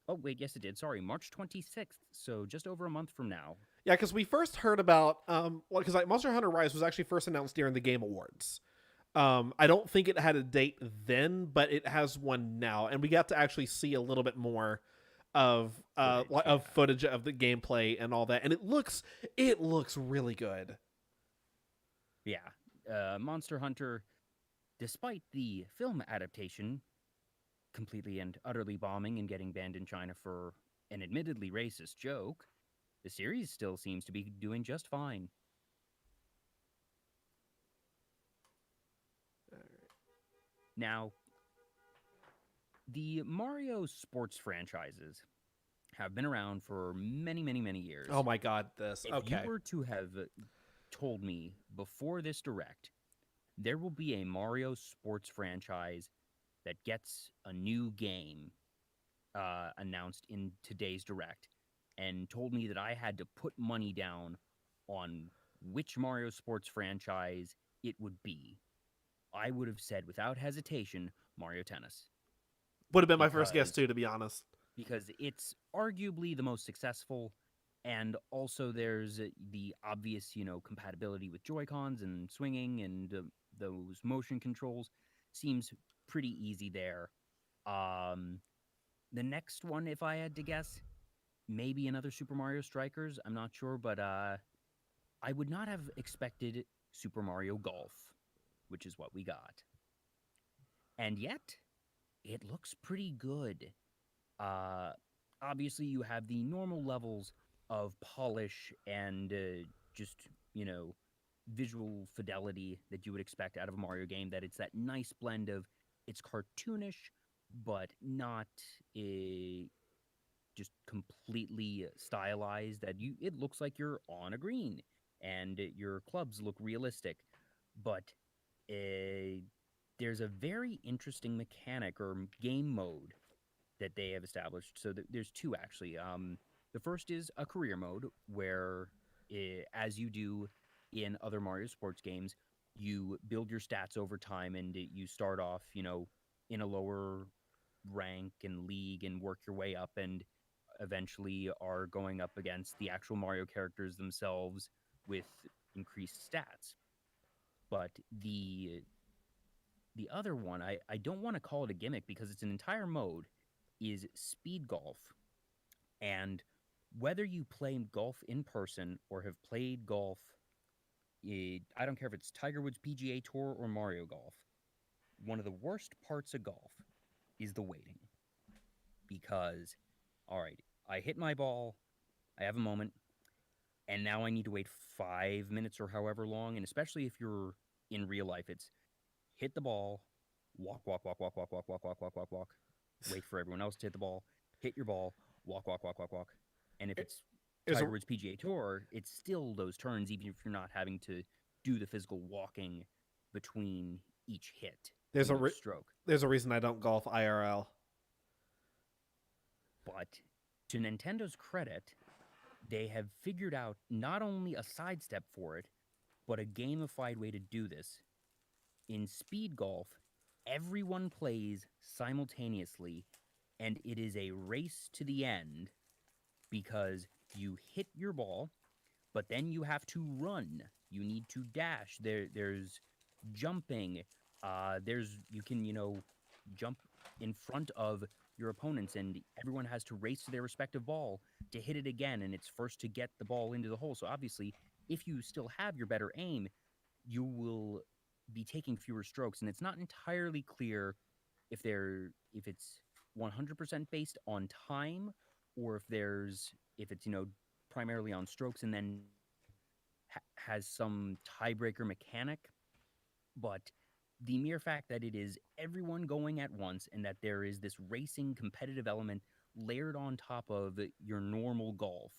Oh wait, yes it did. Sorry, March 26th. So just over a month from now. Yeah, because we first heard about well, because like Monster Hunter Rise was actually first announced during the Game Awards. I don't think it had a date then, but it has one now, and we got to actually see a little bit more of Footage, of yeah. footage of the gameplay and all that, and it looks really good. Yeah. Monster Hunter, despite the film adaptation completely and utterly bombing and getting banned in China for an admittedly racist joke, the series still seems to be doing just fine. Now, the Mario sports franchises have been around for many, many, many years. Oh my god, this If you okay. were to have told me before this direct, there will be a Mario sports franchise that gets a new game announced in today's direct, and told me that I had to put money down on which Mario sports franchise it would be, I would have said without hesitation Mario Tennis Would have been my first guess because too, to be honest. it's arguably the most successful, and also there's the obvious, compatibility with Joy-Cons and swinging and those motion controls seems pretty easy there. Um, the next one, if I had to guess, maybe another Super Mario Strikers. I'm not sure, but I would not have expected Super Mario Golf, which is what we got, and yet it looks pretty good. Uh, Obviously, you have the normal levels of polish and just, you know, visual fidelity that you would expect out of a Mario game. That it's that nice blend of it's cartoonish, but not just completely stylized. That it looks like you're on a green, and your clubs look realistic, but uh, there's a very interesting mechanic or game mode that they have established. So there's two actually. The first is a career mode where, as you do in other Mario sports games, you build your stats over time, and you start off, in a lower rank and league, and work your way up, and eventually are going up against the actual Mario characters themselves with increased stats. But the other one, I don't want to call it a gimmick because it's an entire mode, is speed golf. And whether you play golf in person or have played golf, I don't care if it's Tiger Woods PGA Tour or Mario Golf, one of the worst parts of golf is the waiting. Because, all right, I hit my ball, I have a moment, and now I need to wait 5 minutes or however long. And especially if you're in real life, it's hit the ball, walk, walk, walk, walk, walk, walk, walk, walk, walk, walk, walk, wait for everyone else to hit the ball, hit your ball, walk, walk, walk, walk, walk. And if it's There's Tiger a Woods PGA Tour, it's still those turns, even if you're not having to do the physical walking between each hit there's and a each stroke. there's a reason I don't golf IRL. But to Nintendo's credit, they have figured out not only a sidestep for it, but a gamified way to do this. In speed golf, everyone plays simultaneously, and it is a race to the end because you hit your ball, but then you have to run. You need to dash. There's jumping. There's you can jump in front of your opponents, and everyone has to race to their respective ball to hit it again, and it's first to get the ball into the hole. So obviously, if you still have your better aim, you will be taking fewer strokes, and it's not entirely clear if it's 100% based on time, or if it's primarily on strokes, and then has some tiebreaker mechanic. But the mere fact that it is everyone going at once and that there is this racing competitive element layered on top of your normal golf,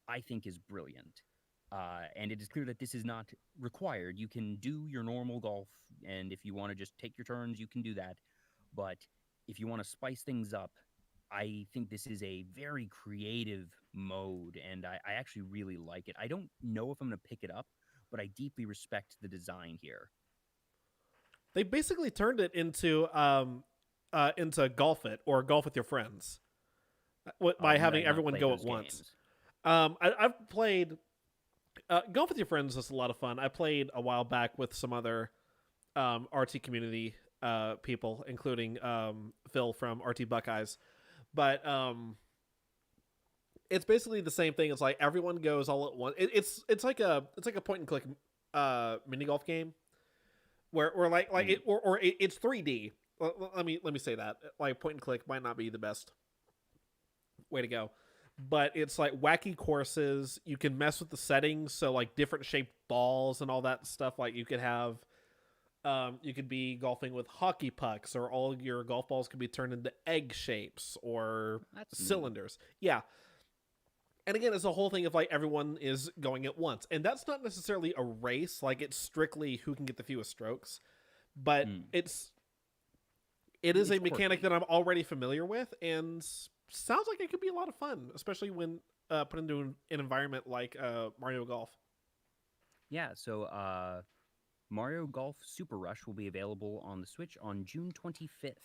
I think is brilliant. And it is clear that this is not required. You can do your normal golf, and if you want to just take your turns, you can do that. But if you want to spice things up, I think this is a very creative mode, and I actually really like it. I don't know if I'm going to pick it up, but I deeply respect the design here. They basically turned it into golf it or golf with your friends by Would I having not everyone play go those at once. games? I've played golf with your friends is a lot of fun. I played a while back with some other RT community people, including Phil from RT Buckeyes. But it's basically the same thing. It's like everyone goes all at once. It's like a point and click mini golf game where like it or it's 3D. Let me say that like point and click might not be the best way to go, but it's like wacky courses. You can mess with the settings, so like different shaped balls and all that stuff. Like you could have you could be golfing with hockey pucks, or all your golf balls could be turned into egg shapes or That's neat. cylinders. Yeah. And again, it's a whole thing of like everyone is going at once. And that's not necessarily a race. Like it's strictly who can get the fewest strokes. But it is It's a mechanic quirky. that I'm already familiar with, and sounds like it could be a lot of fun, especially when put into an environment like Mario Golf. Yeah, so Mario Golf Super Rush will be available on the Switch on June 25th.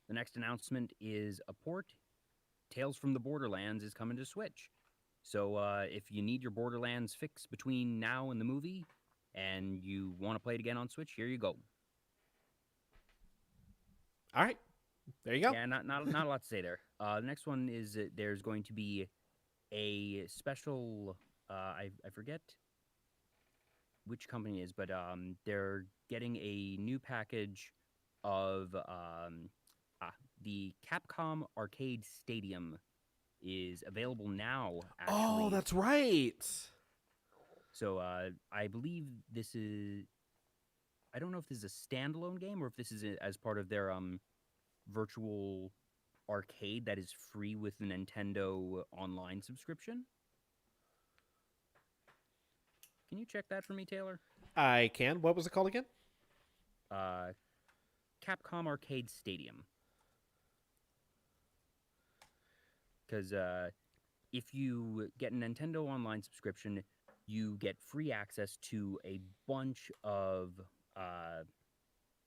The next announcement is a port. Tales from the Borderlands is coming to Switch. So if you need your Borderlands fix between now and the movie, and you want to play it again on Switch, here you go. All right, there you go. Yeah, not a lot to say there. The next one is there's going to be a special. I forget which company it is, but they're getting a new package of the Capcom Arcade Stadium is available now. Actually, Oh, that's right. so I believe this is. I don't know if this is a standalone game or if this is as part of their virtual arcade that is free with the Nintendo Online subscription. Can you check that for me, Taylor? I can. What was it called again? Capcom Arcade Stadium. Because if you get a Nintendo Online subscription, you get free access to a bunch of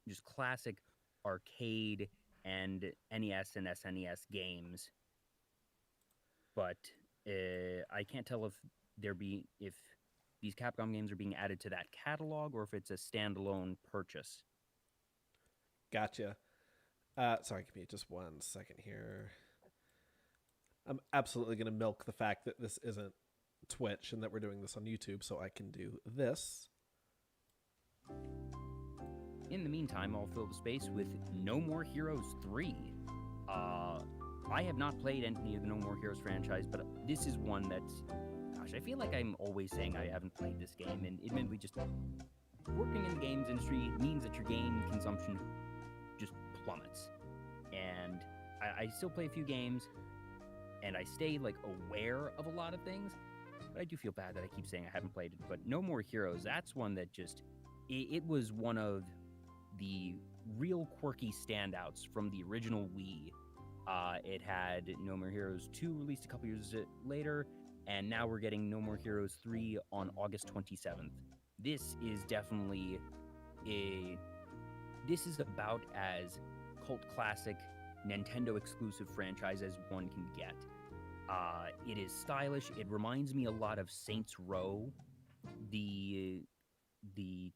just classic arcade and NES and SNES games. But I can't tell if if these Capcom games are being added to that catalog or if it's a standalone purchase. Gotcha. Sorry, give me just 1 second here. I'm absolutely going to milk the fact that this isn't Twitch and that we're doing this on YouTube, so I can do this. In the meantime, I'll fill the space with No More Heroes 3. I have not played any of the No More Heroes franchise, but this is one that's... Gosh, I feel like I'm always saying I haven't played this game, and admittedly just working in the games industry means that your game consumption just plummets. And I still play a few games, and I stay, like, aware of a lot of things, but I do feel bad that I keep saying I haven't played it. But No More Heroes, that's one that just... It was one of the real quirky standouts from the original Wii. It had No More Heroes 2 released a couple years later, and now we're getting No More Heroes 3 on August 27th. This is definitely this is about as cult classic Nintendo exclusive franchise as one can get. It is stylish. It reminds me a lot of Saints Row. The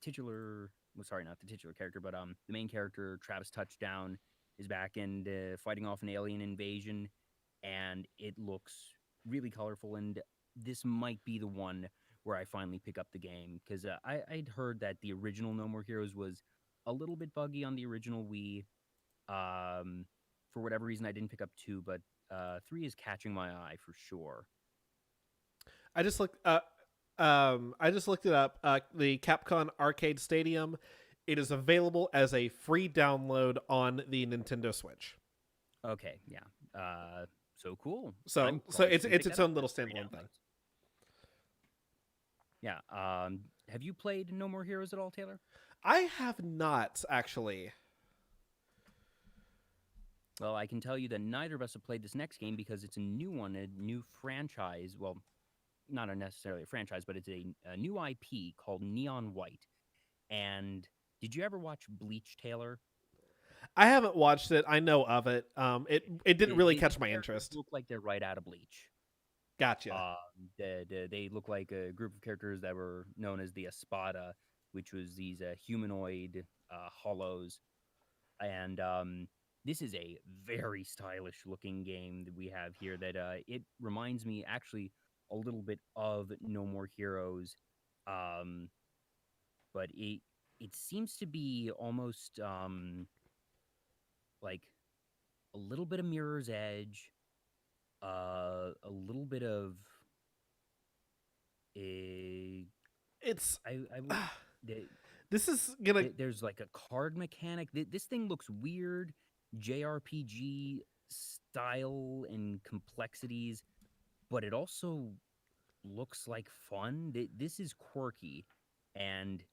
titular, well, sorry, not the titular character, but the main character, Travis Touchdown, is back and fighting off an alien invasion, and it looks really colorful. And this might be the one where I finally pick up the game, because I'd heard that the original No More Heroes was a little bit buggy on the original Wii. For whatever reason, I didn't pick up 2, but 3 is catching my eye for sure. I just looked it up. The Capcom Arcade Stadium It is available as a free download on the Nintendo Switch. Okay, yeah. So cool. So I'm probably just it's gonna pick that its up own for little free standalone thing. downloads. Yeah. Have you played No More Heroes at all, Taylor? I have not actually. Well, I can tell you that neither of us have played this next game because it's a new one, a new franchise. Well, not necessarily a franchise, but it's a new IP called Neon White. And did you ever watch Bleach, Taylor? I haven't watched it. I know of it. It didn't really These catch my characters interest. look like they're right out of Bleach. Gotcha. They look like a group of characters that were known as the Espada, which was these humanoid hollows. And this is a very stylish looking game that we have here. That it reminds me actually a little bit of No More Heroes, um, but it seems to be almost like a little bit of Mirror's Edge, a little bit of a It's I would. The, this is gonna there's like a card mechanic. This thing looks weird, JRPG style and complexities, but it also looks like fun. This is quirky, and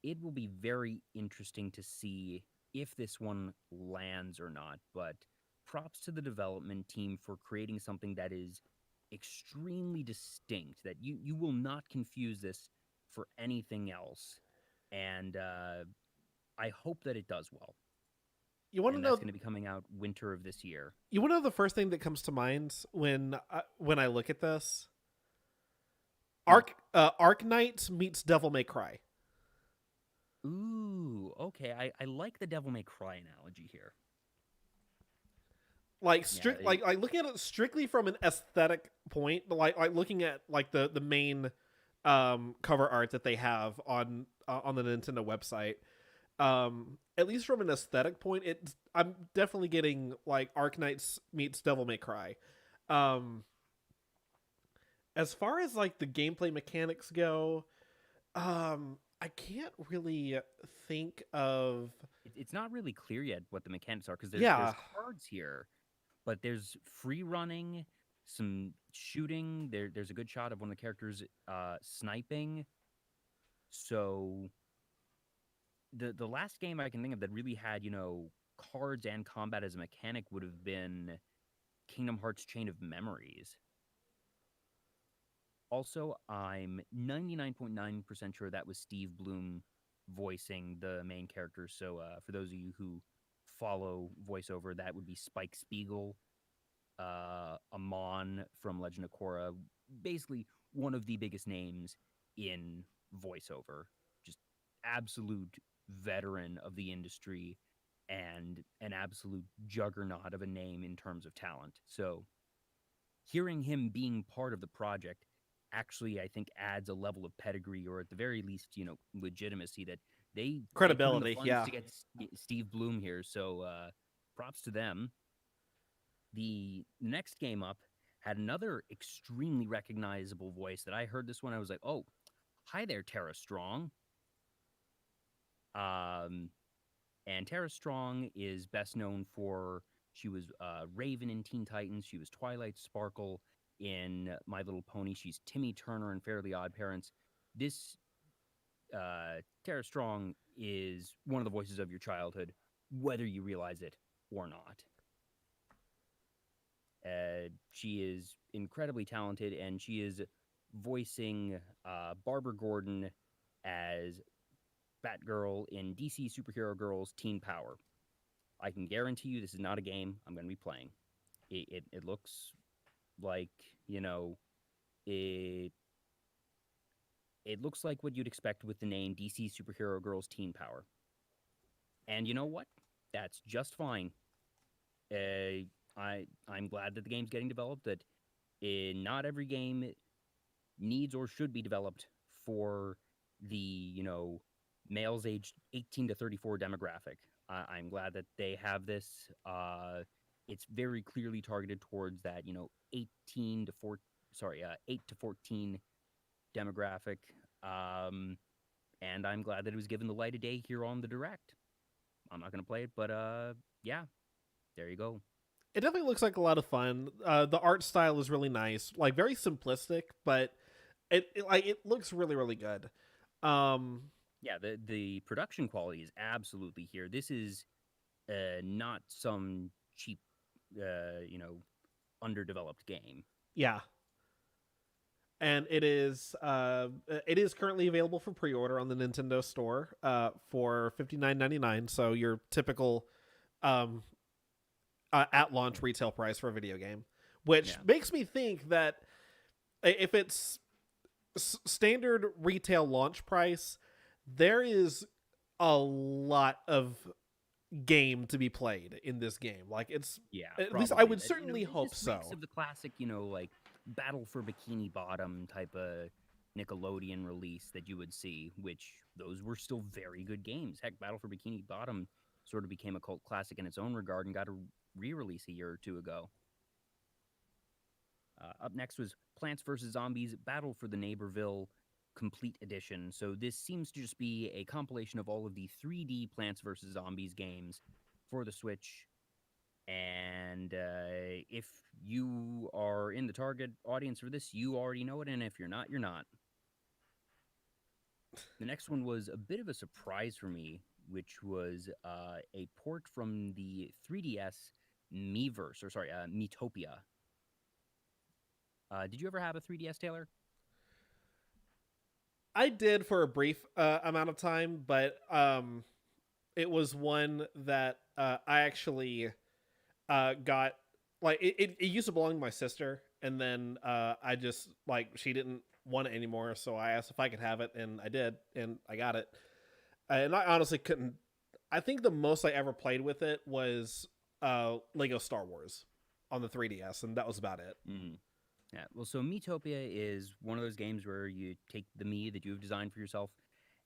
it will be very interesting to see if this one lands or not. But props to the development team for creating something that is extremely distinct, that you will not confuse this for anything else. And I hope that it does well. you want to And that's know going to be coming out winter of this year. you want to know the first thing that comes to mind when I look at this. Arc Knight meets Devil May Cry. Ooh, okay. I like the Devil May Cry analogy here. Like Yeah, like looking at it strictly from an aesthetic point, like looking at like the main cover art that they have on the Nintendo website. At least from an aesthetic point, I'm definitely getting like Arc Knights meets Devil May Cry. Um, as far as like the gameplay mechanics go, I can't really think of. it's not really clear yet what the mechanics are because there's Yeah, cards here, but there's free running, some shooting. There's a good shot of one of the characters sniping. So the last game I can think of that really had cards and combat as a mechanic would have been Kingdom Hearts Chain of Memories. Also, I'm 99.9% sure that was Steve Bloom voicing the main character. So, for those of you who follow voiceover, that would be Spike Spiegel, Amon from Legend of Korra, basically one of the biggest names in voiceover. Just absolute veteran of the industry and an absolute juggernaut of a name in terms of talent. So, hearing him being part of the project actually I think adds a level of pedigree or at the very least legitimacy that they put in the credibility. funds Yeah, to get Steve Bloom here. So props to them. The next game up had another extremely recognizable voice that I heard this one I was like, oh, hi there, Tara Strong. um And Tara Strong is best known for she was Raven in Teen Titans. She was Twilight Sparkle in My Little Pony. She's Timmy Turner in Fairly Odd Parents. This Tara Strong is one of the voices of your childhood, whether you realize it or not. She is incredibly talented, and she is voicing Barbara Gordon as Batgirl in DC Superhero Girls Teen Power. I can guarantee you this is not a game I'm going to be playing. It looks like, it it looks like what you'd expect with the name DC Superhero Girls Teen Power. And you know what? That's just fine. I'm glad that the game's getting developed. That not every game needs or should be developed for the males aged 18 to 34 demographic. I'm glad that they have this. It's very clearly targeted towards that 18 to 4 sorry 8 to 14 demographic. and I'm glad that it was given the light of day here on the Direct. I'm not gonna play it, but yeah, there you go. It definitely looks like a lot of fun. The art style is really nice, like very simplistic, but it looks really really good. Um, Yeah, the production quality is absolutely here. This is not some cheap, you know, underdeveloped game. yeah, and it is currently available for pre-order on the Nintendo Store for $59.99. So your typical um, at launch retail price for a video game, which Yeah, makes me think that if it's standard retail launch price, there is a lot of game to be played in this game. Like it's yeah, at least I probably. would You know, certainly hope this reeks so. of the classic, you know, like Battle for Bikini Bottom type of Nickelodeon release that you would see, which those were still very good games. Heck, Battle for Bikini Bottom sort of became a cult classic in its own regard and got a re-release a year or two ago. Up next was Plants vs. Zombies Battle for the Naberville Complete Edition. So this seems to just be a compilation of all of the 3D Plants vs. Zombies games for the Switch. And if you are in the target audience for this, you already know it. And if you're not, you're not. The next one was a bit of a surprise for me, which was a port from the 3DS Miiverse, or sorry, Miitopia. Did you ever have a 3DS, Taylor? I did for a brief amount of time, but it was one that I actually got like it used to belong to my sister, and then I just like she didn't want it anymore, so I asked if I could have it, and I did, and I got it. And I honestly couldn't. I think the most I ever played with it was Lego Star Wars on the 3DS, and that was about it. Mm. Yeah. Well, so Miitopia is one of those games where you take the Mii that you've designed for yourself,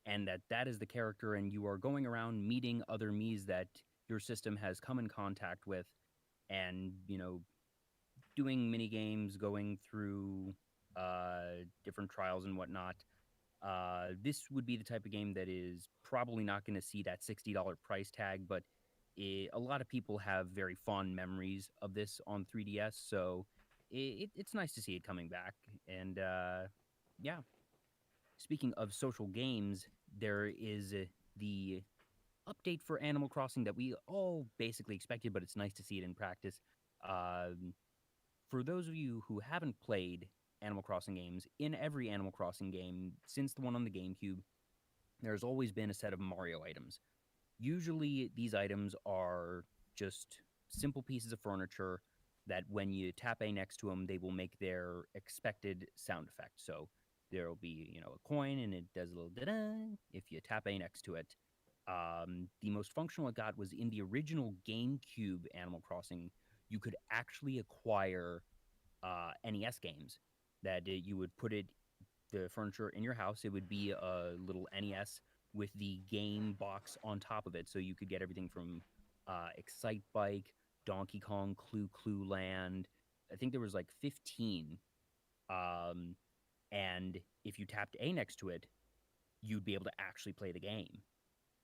and that is the character, and you are going around meeting other Miis that your system has come in contact with, and doing mini games, going through different trials and whatnot. This would be the type of game that is probably not going to see that $60 price tag, but a lot of people have very fond memories of this on 3DS, so it's nice to see it coming back. And yeah, speaking of social games, there is the update for Animal Crossing that we all basically expected, but it's nice to see it in practice. For those of you who haven't played Animal Crossing games, in every Animal Crossing game since the one on the GameCube, there's always been a set of Mario items. Usually, these items are just simple pieces of furniture that when you tap A next to them, they will make their expected sound effect. So there will be, a coin and it does a little da-da if you tap A next to it. The most functional it got was in the original GameCube Animal Crossing. You could actually acquire NES games that you would put the furniture in your house. It would be a little NES with the game box on top of it, so you could get everything from Excite Bike, Donkey Kong, Clue Land. I think there was like 15. Um, and if you tapped A next to it, you'd be able to actually play the game,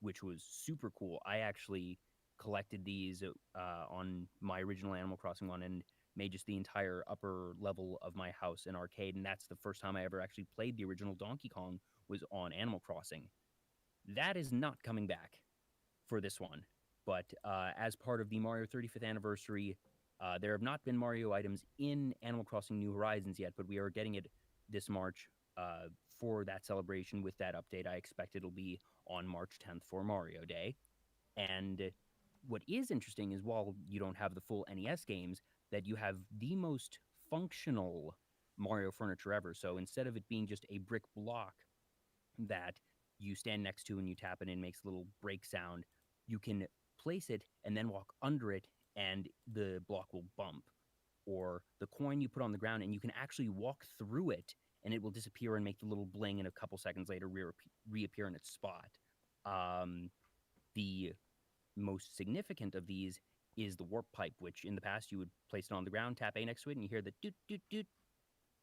which was super cool. I actually collected these on my original Animal Crossing one and made just the entire upper level of my house an arcade, and that's the first time I ever actually played the original Donkey Kong was on Animal Crossing. That is not coming back for this one, but as part of the Mario 35th anniversary, there have not been Mario items in Animal Crossing New Horizons yet, but we are getting it this March for that celebration with that update. I expect it'll be on March 10th for Mario Day. And what is interesting is while you don't have the full NES games, that you have the most functional Mario furniture ever. So instead of it being just a brick block that you stand next to and you tap it and it makes a little break sound, you can place it and then walk under it and the block will bump. Or the coin you put on the ground and you can actually walk through it and it will disappear and make the little bling and a couple seconds later reappear in its spot. The most significant of these is the warp pipe, which in the past you would place it on the ground, tap A next to it, and you hear the doot doot doot.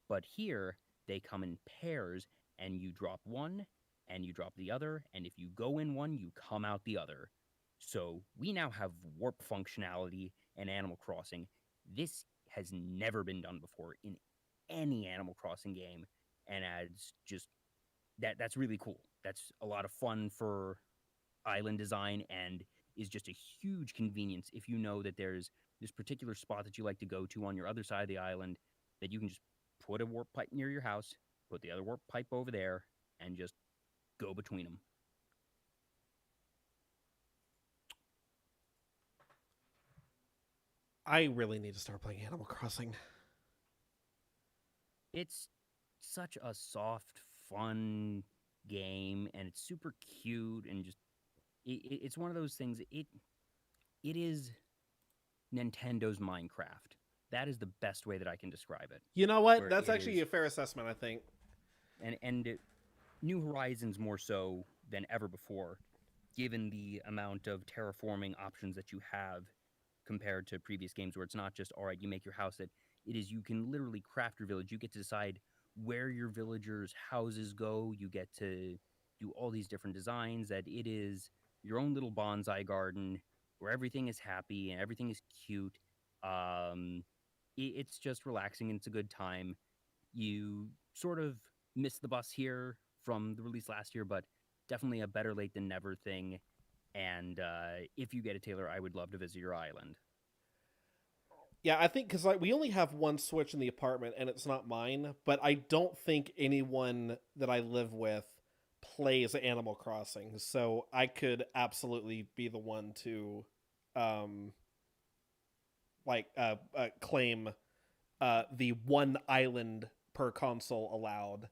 But here they come in pairs, and you drop one, and you drop the other, and if you go in one, you come out the other. So we now have warp functionality in Animal Crossing. This has never been done before in any Animal Crossing game, and adds just that's really cool. That's a lot of fun for island design and is just a huge convenience if you know that there's this particular spot that you like to go to on your other side of the island that you can just put a warp pipe near your house, put the other warp pipe over there, and just go between them. I really need to start playing Animal Crossing. It's such a soft, fun game, and it's super cute, and just it's one of those things. It is Nintendo's Minecraft. That is the best way that I can describe it. You know what? That's actually a fair assessment, I think. And New Horizons more so than ever before, given the amount of terraforming options that you have compared to previous games where it's not just, all right, you make your house. It is you can literally craft your village. You get to decide where your villagers' houses go. You get to do all these different designs. That it is your own little bonsai garden where everything is happy and everything is cute. It's just relaxing and it's a good time. You sort of missed the bus here from the release last year, but definitely a better late than never thing. And if you get it, Taylor, I would love to visit your island. Yeah, I think because we only have one Switch in the apartment and it's not mine, but I don't think anyone that I live with plays Animal Crossing, so I could absolutely be the one to claim the one island per console allowed.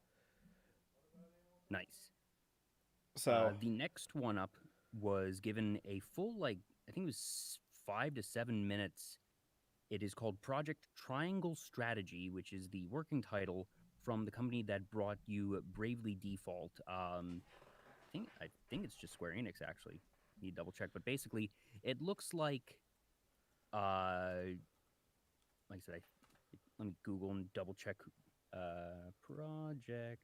Nice. So the next one up was given a full, I think it was 5 to 7 minutes. It is called Project Triangle Strategy, which is the working title from the company that brought you Bravely Default. I think it's just Square Enix, actually. Need to double check, but basically, it looks like I said, let me Google and double check. Project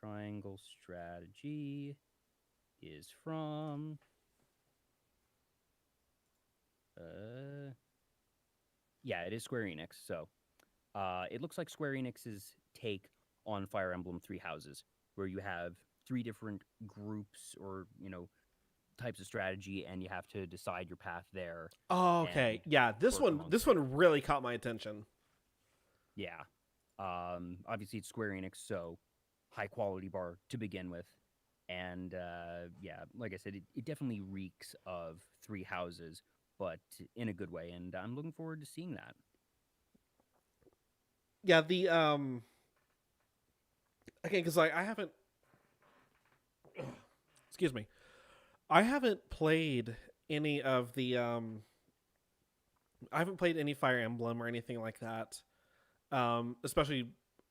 Triangle Strategy is from yeah, it is Square Enix. So it looks like Square Enix's take on Fire Emblem Three Houses, where you have 3 different groups or types of strategy, and you have to decide your path there. oh, okay, yeah, this one really caught my attention. Yeah, obviously it's Square Enix, so high quality bar to begin with. And yeah, like I said, it definitely reeks of Three Houses, but in a good way, and I'm looking forward to seeing that. Yeah, the okay, because I haven't excuse me, I haven't played any of the I haven't played any Fire Emblem or anything like that, especially,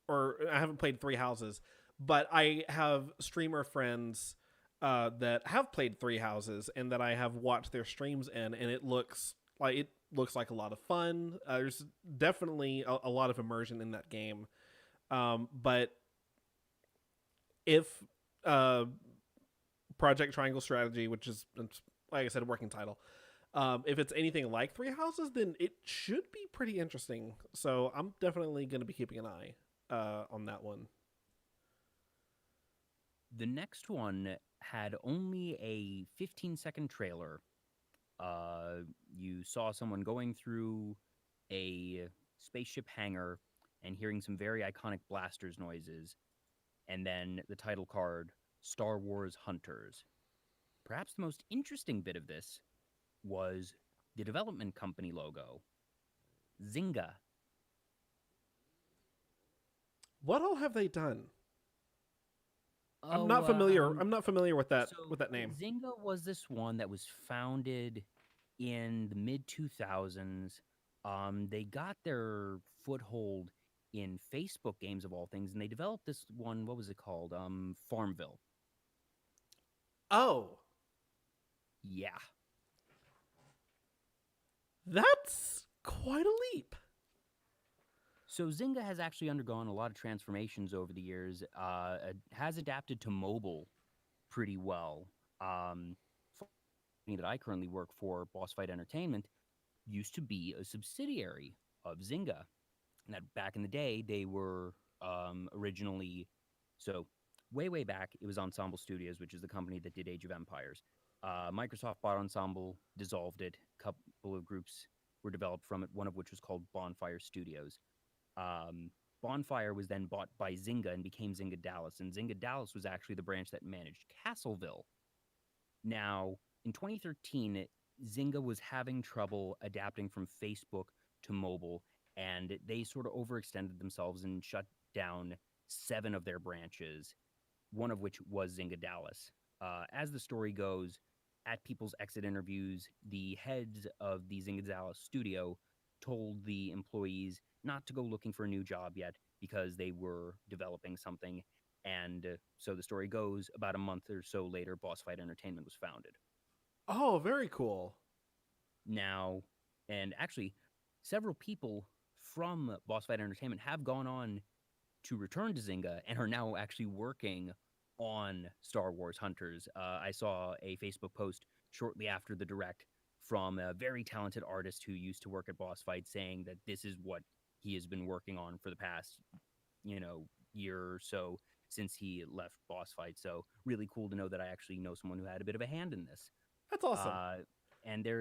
or I haven't played Three Houses, but I have streamer friends that have played Three Houses and that I have watched their streams in, and it looks like a lot of fun. There's definitely a lot of immersion in that game, but if Project Triangle Strategy, which is, like I said, a working title, if it's anything like Three Houses, then it should be pretty interesting. So I'm definitely going to be keeping an eye on that one. The next one had only a 15-second trailer. You saw someone going through a spaceship hangar and hearing some very iconic blasters noises, and then the title card, Star Wars Hunters. Perhaps the most interesting bit of this was the development company logo, Zynga. What all have they done? I'm not familiar. I'm not familiar with that name. Zynga was this one that was founded in the mid 2000s. They got their foothold in Facebook games of all things, and they developed this one. What was it called? Farmville. Oh, yeah, that's quite a leap. So Zynga has actually undergone a lot of transformations over the years. Has adapted to mobile pretty well. For the company that I currently work for, Boss Fight Entertainment, used to be a subsidiary of Zynga. And that back in the day, they were originally so way back. It was Ensemble Studios, which is the company that did Age of Empires. Microsoft bought Ensemble, dissolved it. A couple of groups were developed from it. One of which was called Bonfire Studios. Um, Bonfire was then bought by Zynga and became Zynga Dallas, and Zynga Dallas was actually the branch that managed Castleville. Now, in 2013, Zynga was having trouble adapting from Facebook to mobile, and they sort of overextended themselves and shut down 7 of their branches, one of which was Zynga Dallas. As the story goes, at people's exit interviews, the heads of the Zynga Dallas studio told the employees not to go looking for a new job yet because they were developing something. And so the story goes, about a month or so later, Boss Fight Entertainment was founded. Oh, very cool. Now, and actually, several people from Boss Fight Entertainment have gone on to return to Zynga and are now actually working on Star Wars Hunters. I saw a Facebook post shortly after the direct from a very talented artist who used to work at Boss Fight saying that this is what he has been working on for the past, year or so since he left Boss Fight. So really cool to know that I actually know someone who had a bit of a hand in this. That's awesome. And there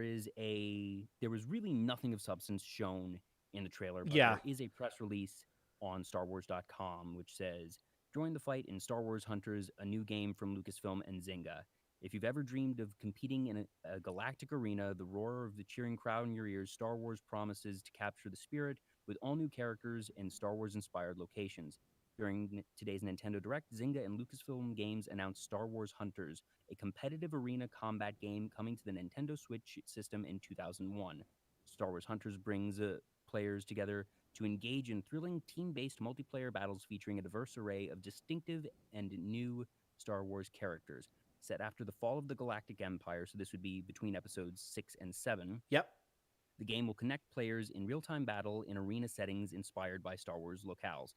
was really nothing of substance shown in the trailer, but Yeah. there is a press release on StarWars.com which says, "Join the fight in Star Wars Hunters, a new game from Lucasfilm and Zynga. If you've ever dreamed of competing in a galactic arena, the roar of the cheering crowd in your ears, Star Wars promises to capture the spirit with all new characters and Star Wars-inspired locations." During today's Nintendo Direct, Zynga and Lucasfilm Games announced Star Wars Hunters, a competitive arena combat game coming to the Nintendo Switch system in 2001. Star Wars Hunters brings players together to engage in thrilling team-based multiplayer battles featuring a diverse array of distinctive and new Star Wars characters. Set after the fall of the Galactic Empire, so this would be between episodes 6 and 7, Yep. the game will connect players in real-time battle in arena settings inspired by Star Wars locales.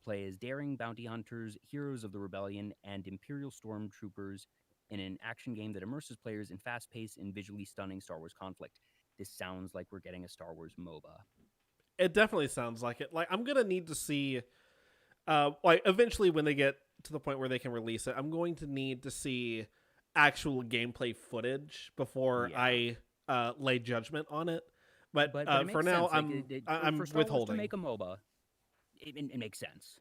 Play as daring bounty hunters, heroes of the rebellion, and Imperial stormtroopers in an action game that immerses players in fast-paced and visually stunning Star Wars conflict. This sounds like we're getting a Star Wars MOBA. It definitely sounds like it. Like, I'm gonna need to see, eventually when they get to the point where they can release it, I'm going to need to see actual gameplay footage before Yeah. I lay judgment on it. But, But it for makes now, sense. Like, I'm for Star Wars to withholding. make a MOBA, it makes sense.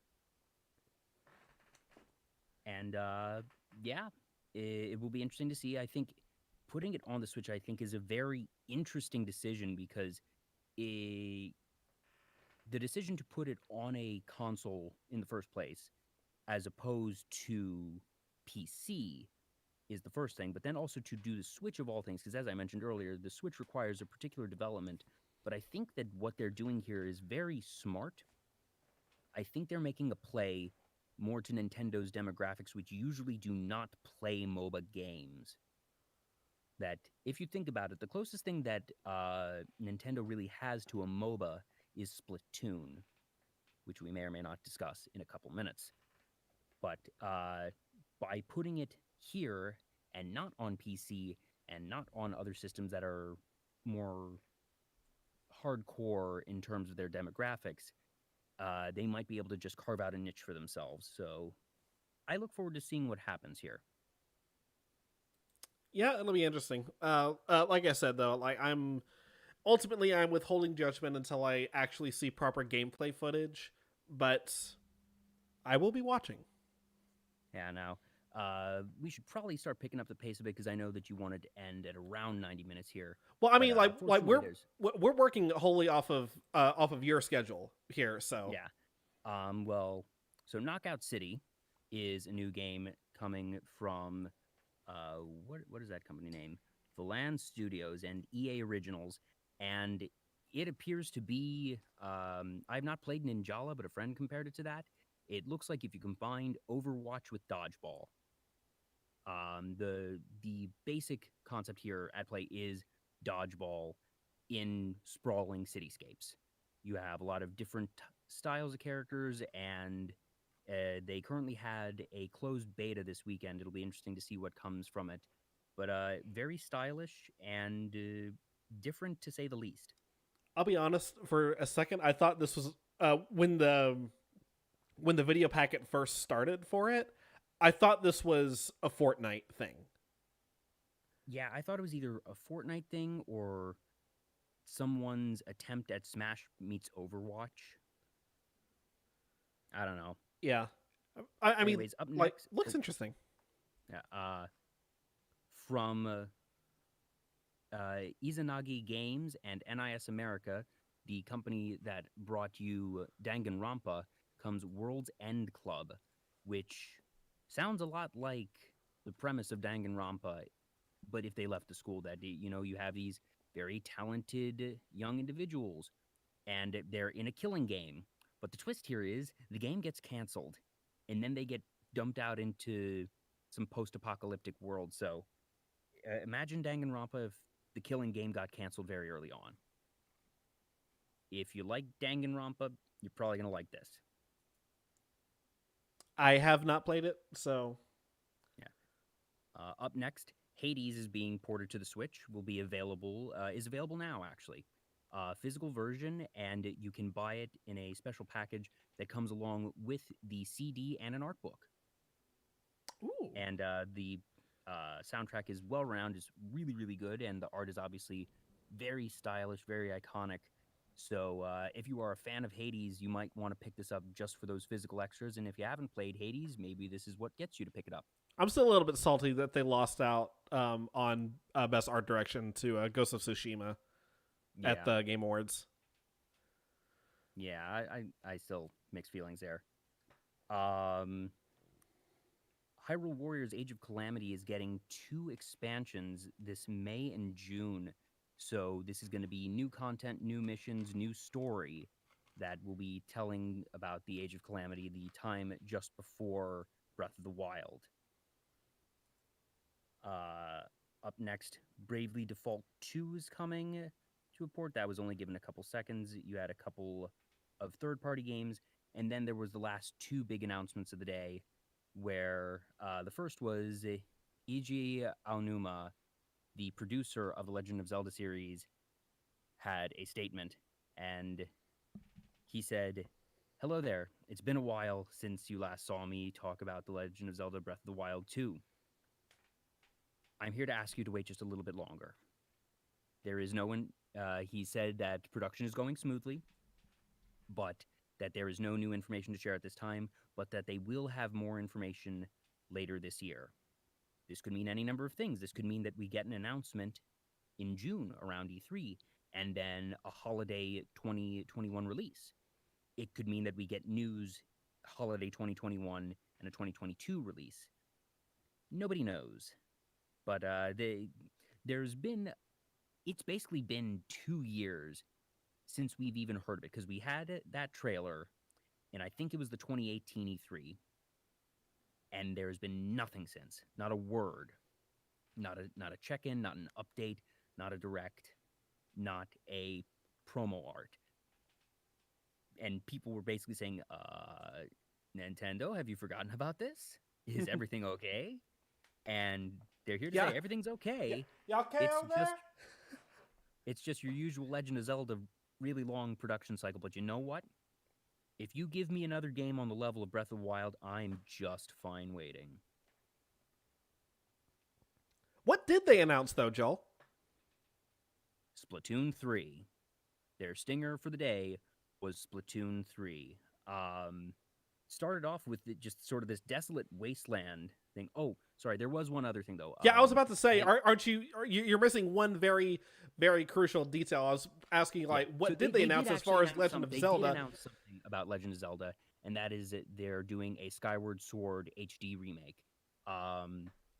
And it will be interesting to see. I think putting it on the Switch, I think, is a very interesting decision because the decision to put it on a console in the first place, as opposed to PC, is the first thing. But then also to do the Switch of all things, because as I mentioned earlier, the Switch requires a particular development. But I think that what they're doing here is very smart. I think they're making a play more to Nintendo's demographics, which usually do not play MOBA games. That, if you think about it, the closest thing that Nintendo really has to a MOBA is Splatoon, which we may or may not discuss in a couple minutes. But by putting it here and not on PC and not on other systems that are more hardcore in terms of their demographics, they might be able to just carve out a niche for themselves. So I look forward to seeing what happens here. Yeah, it'll be interesting. Like I said though, like I'm withholding judgment until I actually see proper gameplay footage, but I will be watching. Yeah, now we should probably start picking up the pace a bit because I know that you wanted to end at around 90 minutes here. Well, I mean, like unfortunately, we're working wholly off of your schedule here, so yeah. So Knockout City is a new game coming from what is that company name? The LAN Studios and EA Originals, and it appears to be I've not played Ninjala, but a friend compared it to that. It looks like if you combined Overwatch with Dodgeball. The basic concept here at play is Dodgeball in sprawling cityscapes. You have a lot of different styles of characters, and they currently had a closed beta this weekend. It'll be interesting to see what comes from it. But very stylish and different to say the least. I'll be honest. For a second, I thought this was when the video packet first started for it. I thought this was a Fortnite thing. Yeah, I thought it was either a Fortnite thing or someone's attempt at Smash meets Overwatch. I don't know. Yeah, I mean, Anyways, up like, next, looks interesting. yeah, from Izanagi Games and NIS America, the company that brought you Danganronpa, comes World's End Club, which sounds a lot like the premise of Danganronpa, but if they left the school that day, you have these very talented young individuals, and they're in a killing game. But the twist here is the game gets canceled, and then they get dumped out into some post-apocalyptic world. So imagine Danganronpa if the killing game got canceled very early on. If you like Danganronpa, you're probably gonna like this. I have not played it, so Yeah. Up next, Hades is being ported to the Switch. Is available now actually. Physical version, and you can buy it in a special package that comes along with the CD and an art book. ooh. And the soundtrack is well rounded, is really, really good, and the art is obviously very stylish, very iconic. So if you are a fan of Hades, you might want to pick this up just for those physical extras. And if you haven't played Hades, maybe this is what gets you to pick it up. I'm still a little bit salty that they lost out on best art direction to Ghost of Tsushima Yeah, at the Game Awards. yeah, I still mixed feelings there. Um, Hyrule Warriors Age of Calamity is getting 2 expansions this May and June. So this is going to be new content, new missions, new story that will be telling about the Age of Calamity, the time just before Breath of the Wild. Up next, Bravely Default 2 is coming to a port. That was only given a couple seconds. You had a couple of third-party games, and then there was the last 2 big announcements of the day, where the first was Eiji Aonuma, the producer of the Legend of Zelda series, had a statement, and he said, "Hello there. It's been a while since you last saw me talk about the Legend of Zelda Breath of the Wild 2. I'm here to ask you to wait just a little bit longer. There is no one." He said that production is going smoothly, but that there is no new information to share at this time, but that they will have more information later this year. This could mean any number of things. This could mean that we get an announcement in June around E3, and then a holiday 2021 release. It could mean that we get news holiday 2021 and a 2022 release. Nobody knows. But it's basically been 2 years since we've even heard of it, because we had that trailer, and I think it was the 2018 E3, and there's been nothing since. Not a word. Not a check-in, not an update, not a direct, not a promo art. And people were basically saying, Nintendo, have you forgotten about this? Is everything okay? And they're here to say everything's okay. Y'all okay over there? It's just your usual Legend of Zelda really long production cycle. But you know what? If you give me another game on the level of Breath of the Wild, I'm just fine waiting. What did they announce, though, Joel? Splatoon 3. Their stinger for the day was Splatoon 3. Started off with just sort of this desolate wasteland thing. Oh, sorry, there was one other thing, though. Yeah, I was about to say, aren't you? You're missing one very, very crucial detail. I was asking, like, what did they announce as far as Legend of Zelda? They did announce something about Legend of Zelda, and that is that they're doing a Skyward Sword HD remake.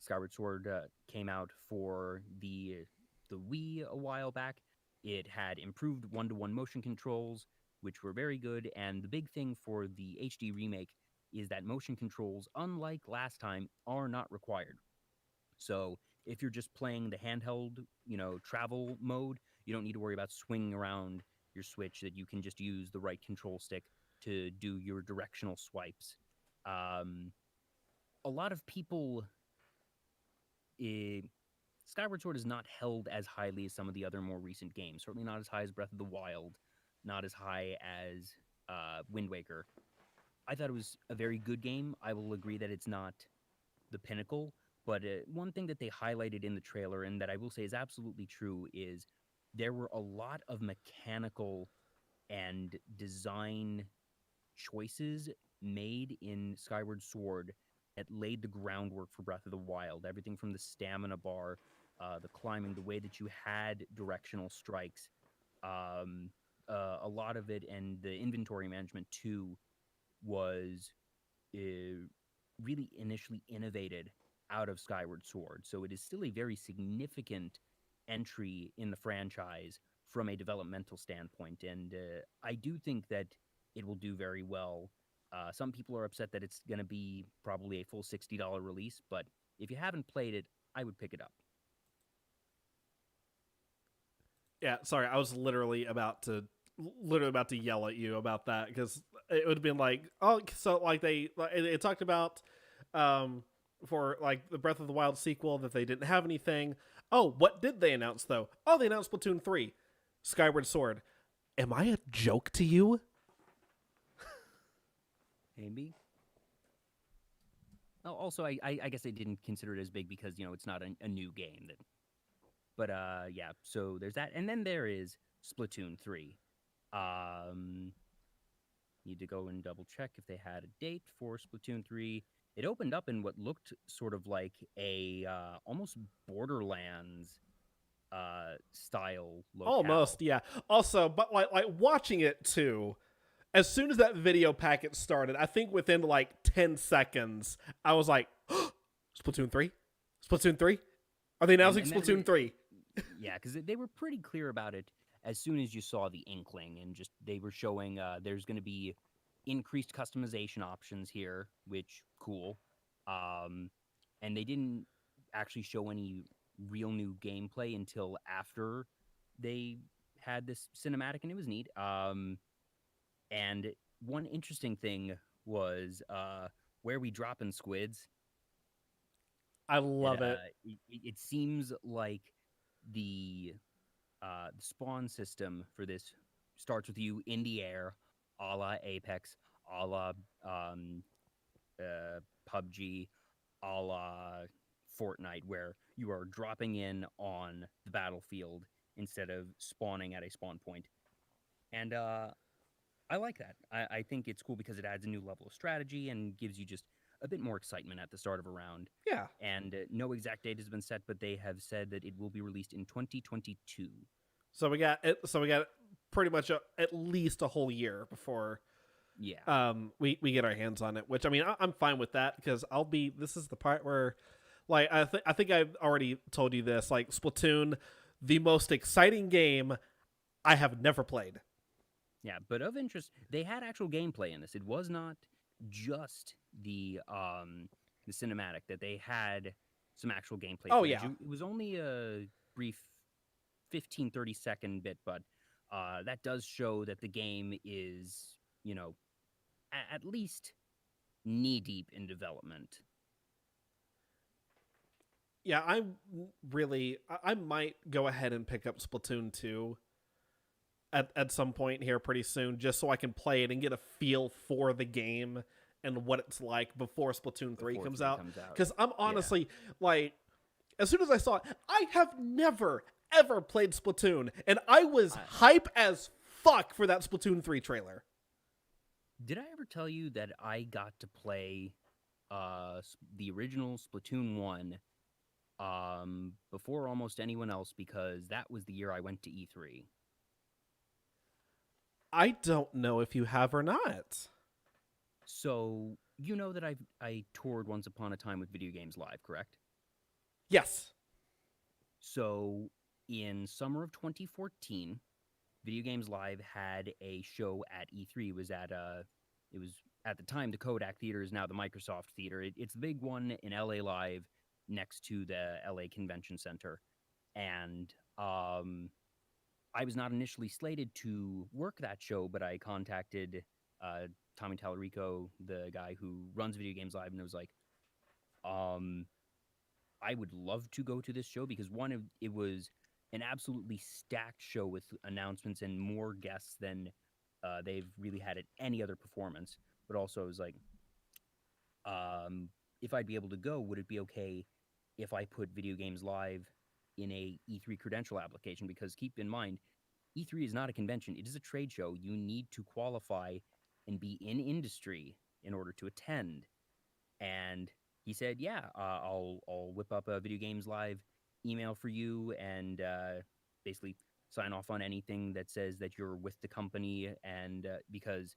Skyward Sword came out for the Wii a while back. It had improved one-to-one motion controls, which were very good, and the big thing for the HD remake is that motion controls, unlike last time, are not required. So if you're just playing the handheld, travel mode, you don't need to worry about swinging around your Switch, that you can just use the right control stick to do your directional swipes. A lot of people, eh, Skyward Sword is not held as highly as some of the other more recent games. Certainly not as high as Breath of the Wild, not as high as Wind Waker. I thought it was a very good game. I will agree that it's not the pinnacle, but one thing that they highlighted in the trailer, and that I will say is absolutely true, is there were a lot of mechanical and design choices made in Skyward Sword that laid the groundwork for Breath of the Wild. Everything from the stamina bar, the climbing, the way that you had directional strikes, a lot of it, and the inventory management too was really initially innovated out of Skyward Sword. So it is still a very significant entry in the franchise from a developmental standpoint. And I do think that it will do very well. Some people are upset that it's going to be probably a full $60 release, but if you haven't played it, I would pick it up. Yeah, sorry, I was literally about to yell at you about that, because it would have been like, oh, so like it talked about for like the Breath of the Wild sequel that they didn't have anything. Oh, what did they announce though? Oh, they announced Splatoon 3, Skyward Sword. Am I a joke to you? Maybe. Oh, also, I guess they didn't consider it as big because, it's not a new game. But yeah, so there's that. And then there is Splatoon 3. Need to go and double check if they had a date for Splatoon 3. It opened up in what looked sort of like a almost Borderlands style locale. Almost, yeah. Also, but like watching it too, as soon as that video packet started, I think within like 10 seconds, I was like, Splatoon 3? Splatoon 3? Are they announcing Splatoon 3? Yeah, because they were pretty clear about it as soon as you saw the inkling, and just they were showing there's going to be increased customization options here, which cool. And they didn't actually show any real new gameplay until after they had this cinematic, and it was neat. And one interesting thing was where we drop in squids. I love it. It seems like the spawn system for this starts with you in the air, a la Apex, a la PUBG, a la Fortnite, where you are dropping in on the battlefield instead of spawning at a spawn point. And I like that. I think it's cool because it adds a new level of strategy and gives you just a bit more excitement at the start of a round. Yeah. And no exact date has been set, but they have said that it will be released in 2022. So we got it. So we got pretty much at least a whole year before. Yeah. We get our hands on it, which I mean I'm fine with that, because this is the part where, like, I think I've already told you this. Like, Splatoon, the most exciting game I have never played. Yeah, but of interest, they had actual gameplay in this. It was not just the cinematic, that they had some actual gameplay. Oh, footage. yeah. It was only a brief 15-30 second bit, but that does show that the game is, at least knee deep in development. Yeah, I might go ahead and pick up Splatoon 2 at some point here pretty soon, just so I can play it and get a feel for the game and what it's like before Splatoon 3 comes out. Because I'm honestly, like, as soon as I saw it, I have never, ever played Splatoon, and I was hype as fuck for that Splatoon 3 trailer. Did I ever tell you that I got to play the original Splatoon 1 before almost anyone else, because that was the year I went to E3? I don't know if you have or not. So, you know that I toured once upon a time with Video Games Live, correct? Yes. So, in summer of 2014, Video Games Live had a show at E3. It was at the time the Kodak Theater, is now the Microsoft Theater. It's the big one in LA Live next to the LA Convention Center. And I was not initially slated to work that show, but I contacted Tommy Tallarico, the guy who runs Video Games Live, and it was like, um, I would love to go to this show because one, it was an absolutely stacked show with announcements and more guests than they've really had at any other performance. But also, it was like, um, if I'd be able to go, would it be okay if I put Video Games Live in a E3 credential application? Because keep in mind, E3 is not a convention; it is a trade show. You need to qualify and be in industry in order to attend. And he said, "Yeah, I'll whip up a Video Games Live email for you and basically sign off on anything that says that you're with the company." And because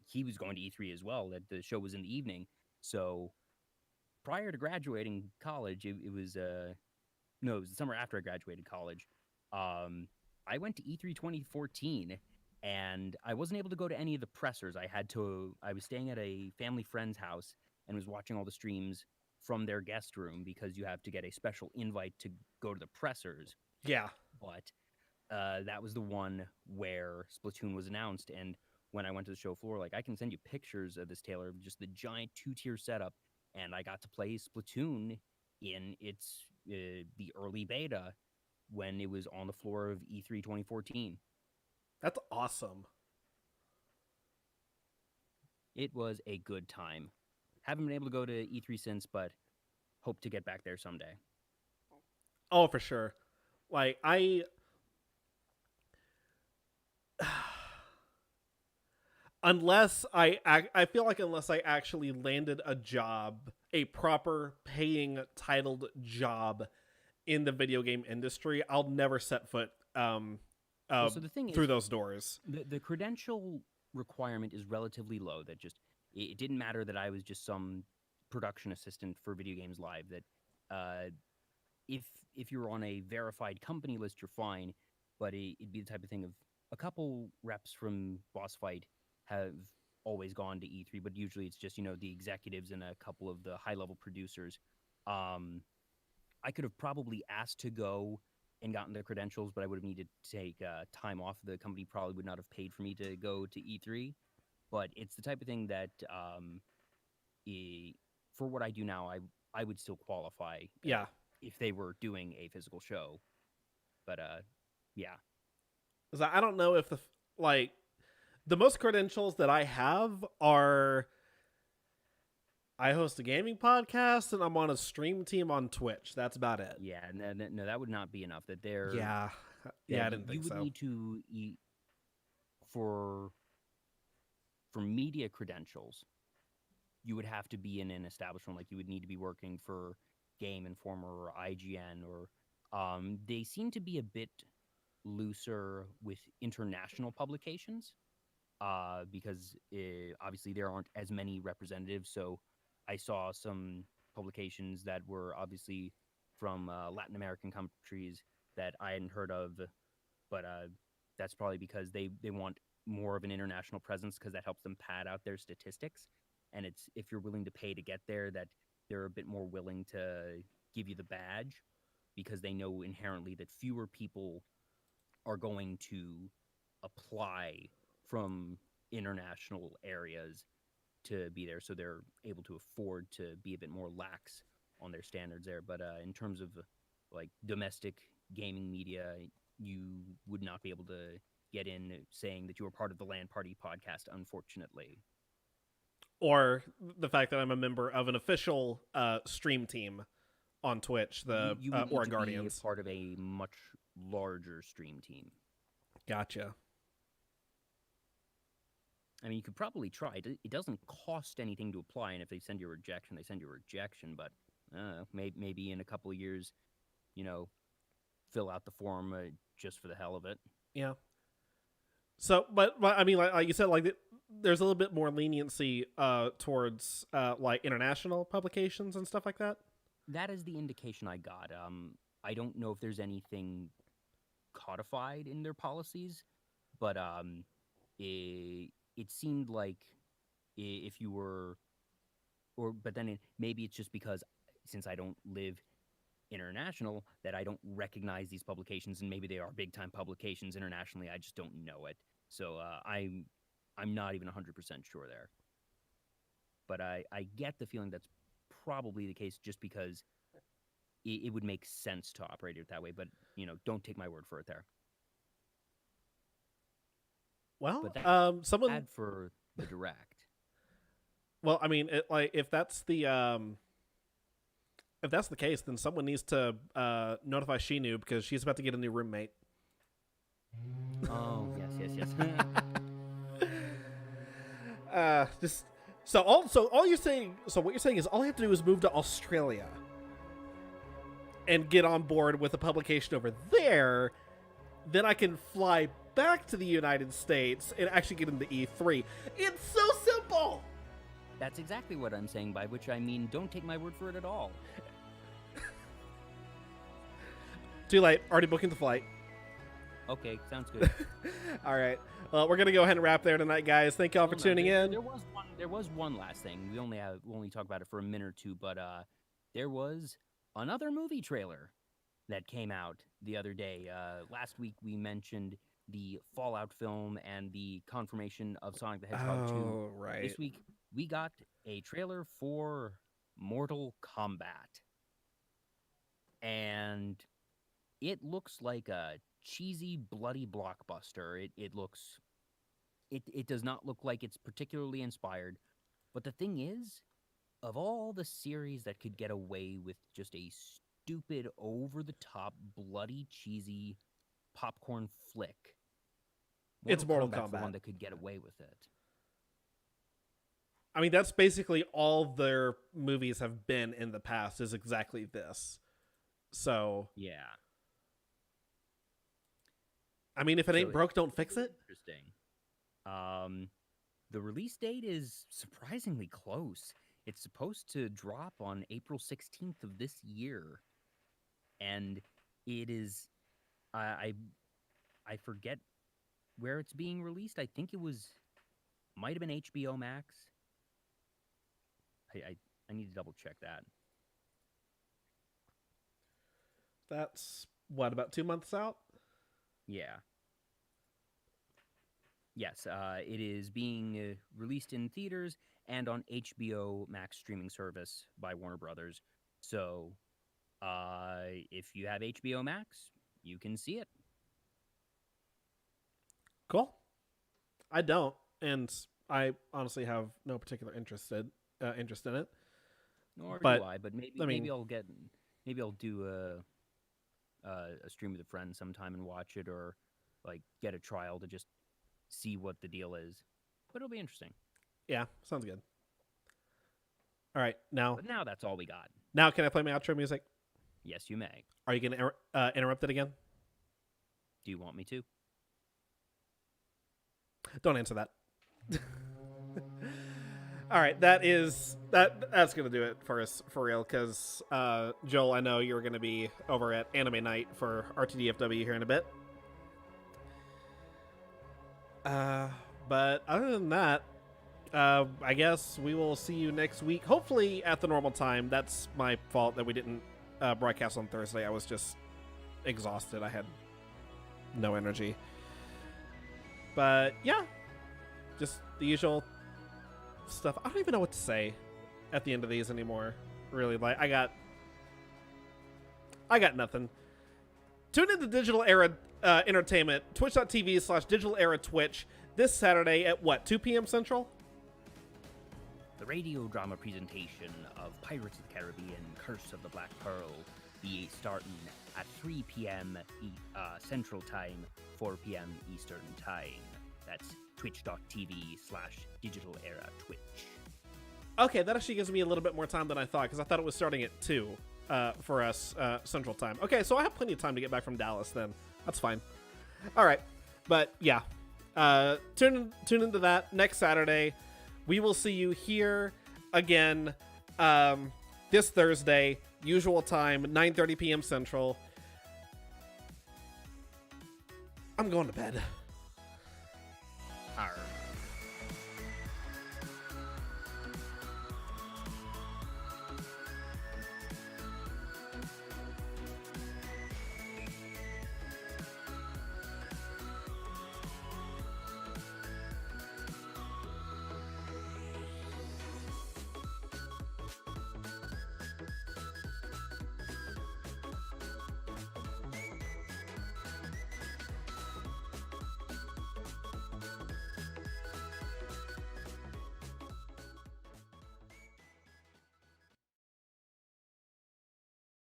he was going to E3 as well, that the show was in the evening. So prior to graduating college, it was no, it was the summer after I graduated college. Um, I went to E3 2014, and I wasn't able to go to any of the pressers. I was staying at a family friend's house and was watching all the streams from their guest room because you have to get a special invite to go to the pressers. Yeah. But that was the one where Splatoon was announced. And when I went to the show floor, like I can send you pictures of this, Taylor, of just the giant 2-tier setup. And I got to play Splatoon in its the early beta when it was on the floor of E3 2014. That's awesome. It was a good time. Haven't been able to go to E3 since, but hope to get back there someday. Oh, for sure. Like I feel like unless I actually landed a job, a proper paying titled job in the video game industry, I'll never set foot So the thing through is, those doors. the credential requirement is relatively low. That just it didn't matter that I was just some production assistant for Video Games Live. That uh, if you're on a verified company list, you're fine. But it'd be the type of thing of a couple reps from Boss Fight have always gone to E3, but usually it's just the executives and a couple of the high level producers. Um, I could have probably asked to go and gotten the credentials, but I would have needed to take time off. The company probably would not have paid for me to go to E3. But it's the type of thing that for what I do now, I would still qualify Yeah. if they were doing a physical show. But yeah. 'Cause I don't know if like the most credentials that I have are I host a gaming podcast and I'm on a stream team on Twitch. That's about it. Yeah, no, that would not be enough. That they're Yeah. Yeah, I didn't think you would so. need to eat for media credentials. You would have to be in an establishment, like you would need to be working for Game Informer or IGN, or they seem to be a bit looser with international publications because obviously there aren't as many representatives. So I saw some publications that were obviously from Latin American countries that I hadn't heard of, but that's probably because they want more of an international presence because that helps them pad out their statistics. And it's if you're willing to pay to get there, that they're a bit more willing to give you the badge because they know inherently that fewer people are going to apply from international areas to be there, so they're able to afford to be a bit more lax on their standards there. But in terms of like domestic gaming media, you would not be able to get in saying that you were part of the LAN Party podcast, unfortunately. Or the fact that I'm a member of an official stream team on Twitch, the You would need Aura to Guardians. be part of a much larger stream team. Gotcha. I mean, you could probably try. It doesn't cost anything to apply, and if they send you a rejection, they send you a rejection. But maybe in a couple of years, fill out the form just for the hell of it. Yeah. So, but I mean, like you said, like there's a little bit more leniency towards like international publications and stuff like that. That is the indication I got. I don't know if there's anything codified in their policies, but it seemed like if you were, but then maybe it's just because since I don't live international that I don't recognize these publications, and maybe they are big time publications internationally. I just don't know it. So I'm not even 100% sure there. But I get the feeling that's probably the case just because it would make sense to operate it that way. But, don't take my word for it there. Well, But that's someone bad for the Direct. Well, I mean, if that's the case, then someone needs to notify Shinu because she's about to get a new roommate. Oh, yes. What you're saying is all I have to do is move to Australia and get on board with a publication over there. Then I can fly back to the United States and actually get into E3. It's so simple. That's exactly what I'm saying, by which I mean don't take my word for it at all. Too late. Already booking the flight. Okay, sounds good. All right. Well, we're gonna go ahead and wrap there tonight, guys. Thank y'all for tuning in. There was one last thing. We'll only talk about it for a minute or two, but there was another movie trailer that came out the other day. Last week we mentioned the Fallout film and the confirmation of Sonic the Hedgehog 2. Oh, right. This week we got a trailer for Mortal Kombat. And it looks like a cheesy, bloody blockbuster. It does not look like it's particularly inspired. But the thing is, of all the series that could get away with just a stupid, over-the-top, bloody, cheesy popcorn flick, It's Mortal Kombat's the Kombat. one that could get away with it. I mean, that's basically all their movies have been in the past, is exactly this. So, Yeah. I mean, if it ain't broke, don't fix it. Interesting. The release date is surprisingly close. It's supposed to drop on April 16th of this year. And it is... I forget where it's being released. I think might have been HBO Max. I need to double check that. That's, what, about 2 months out? Yeah. Yes, it is being released in theaters and on HBO Max streaming service by Warner Brothers. So, if you have HBO Max, you can see it. Cool. I don't, and I honestly have no particular interest in it. Nor But, do I, but maybe I'll do a stream with a friend sometime and watch it, or like get a trial to just see what the deal is. But it'll be interesting. Yeah, sounds good. All right, now that's all we got. Now can I play my outro music? Yes, you may. Are you going to interrupt it again? Do you want me to? Don't answer that. All right, that's going to do it for us, for real, because, Joel, I know you're going to be over at Anime Night for RTDFW here in a bit. But other than that, I guess we will see you next week, hopefully at the normal time. That's my fault that we didn't broadcast on Thursday. I was just exhausted. I had no energy. But yeah, just the usual stuff. I don't even know what to say at the end of these anymore. Really, like I got nothing. Tune in to Digital Era Entertainment, twitch.tv/Digital Era Twitch this Saturday at what, 2 p.m. Central? The radio drama presentation of Pirates of the Caribbean: Curse of the Black Pearl be starting at 3 p.m. Central Time, 4 p.m. Eastern Time. That's twitch.tv/Digital Era Twitch. Okay, that actually gives me a little bit more time than I thought, because I thought it was starting at 2 for us Central Time. Okay, so I have plenty of time to get back from Dallas then. That's fine. All right, but yeah, tune into that next Saturday. We will see you here again this Thursday, usual time, 9:30 p.m. Central. I'm going to bed. Arr.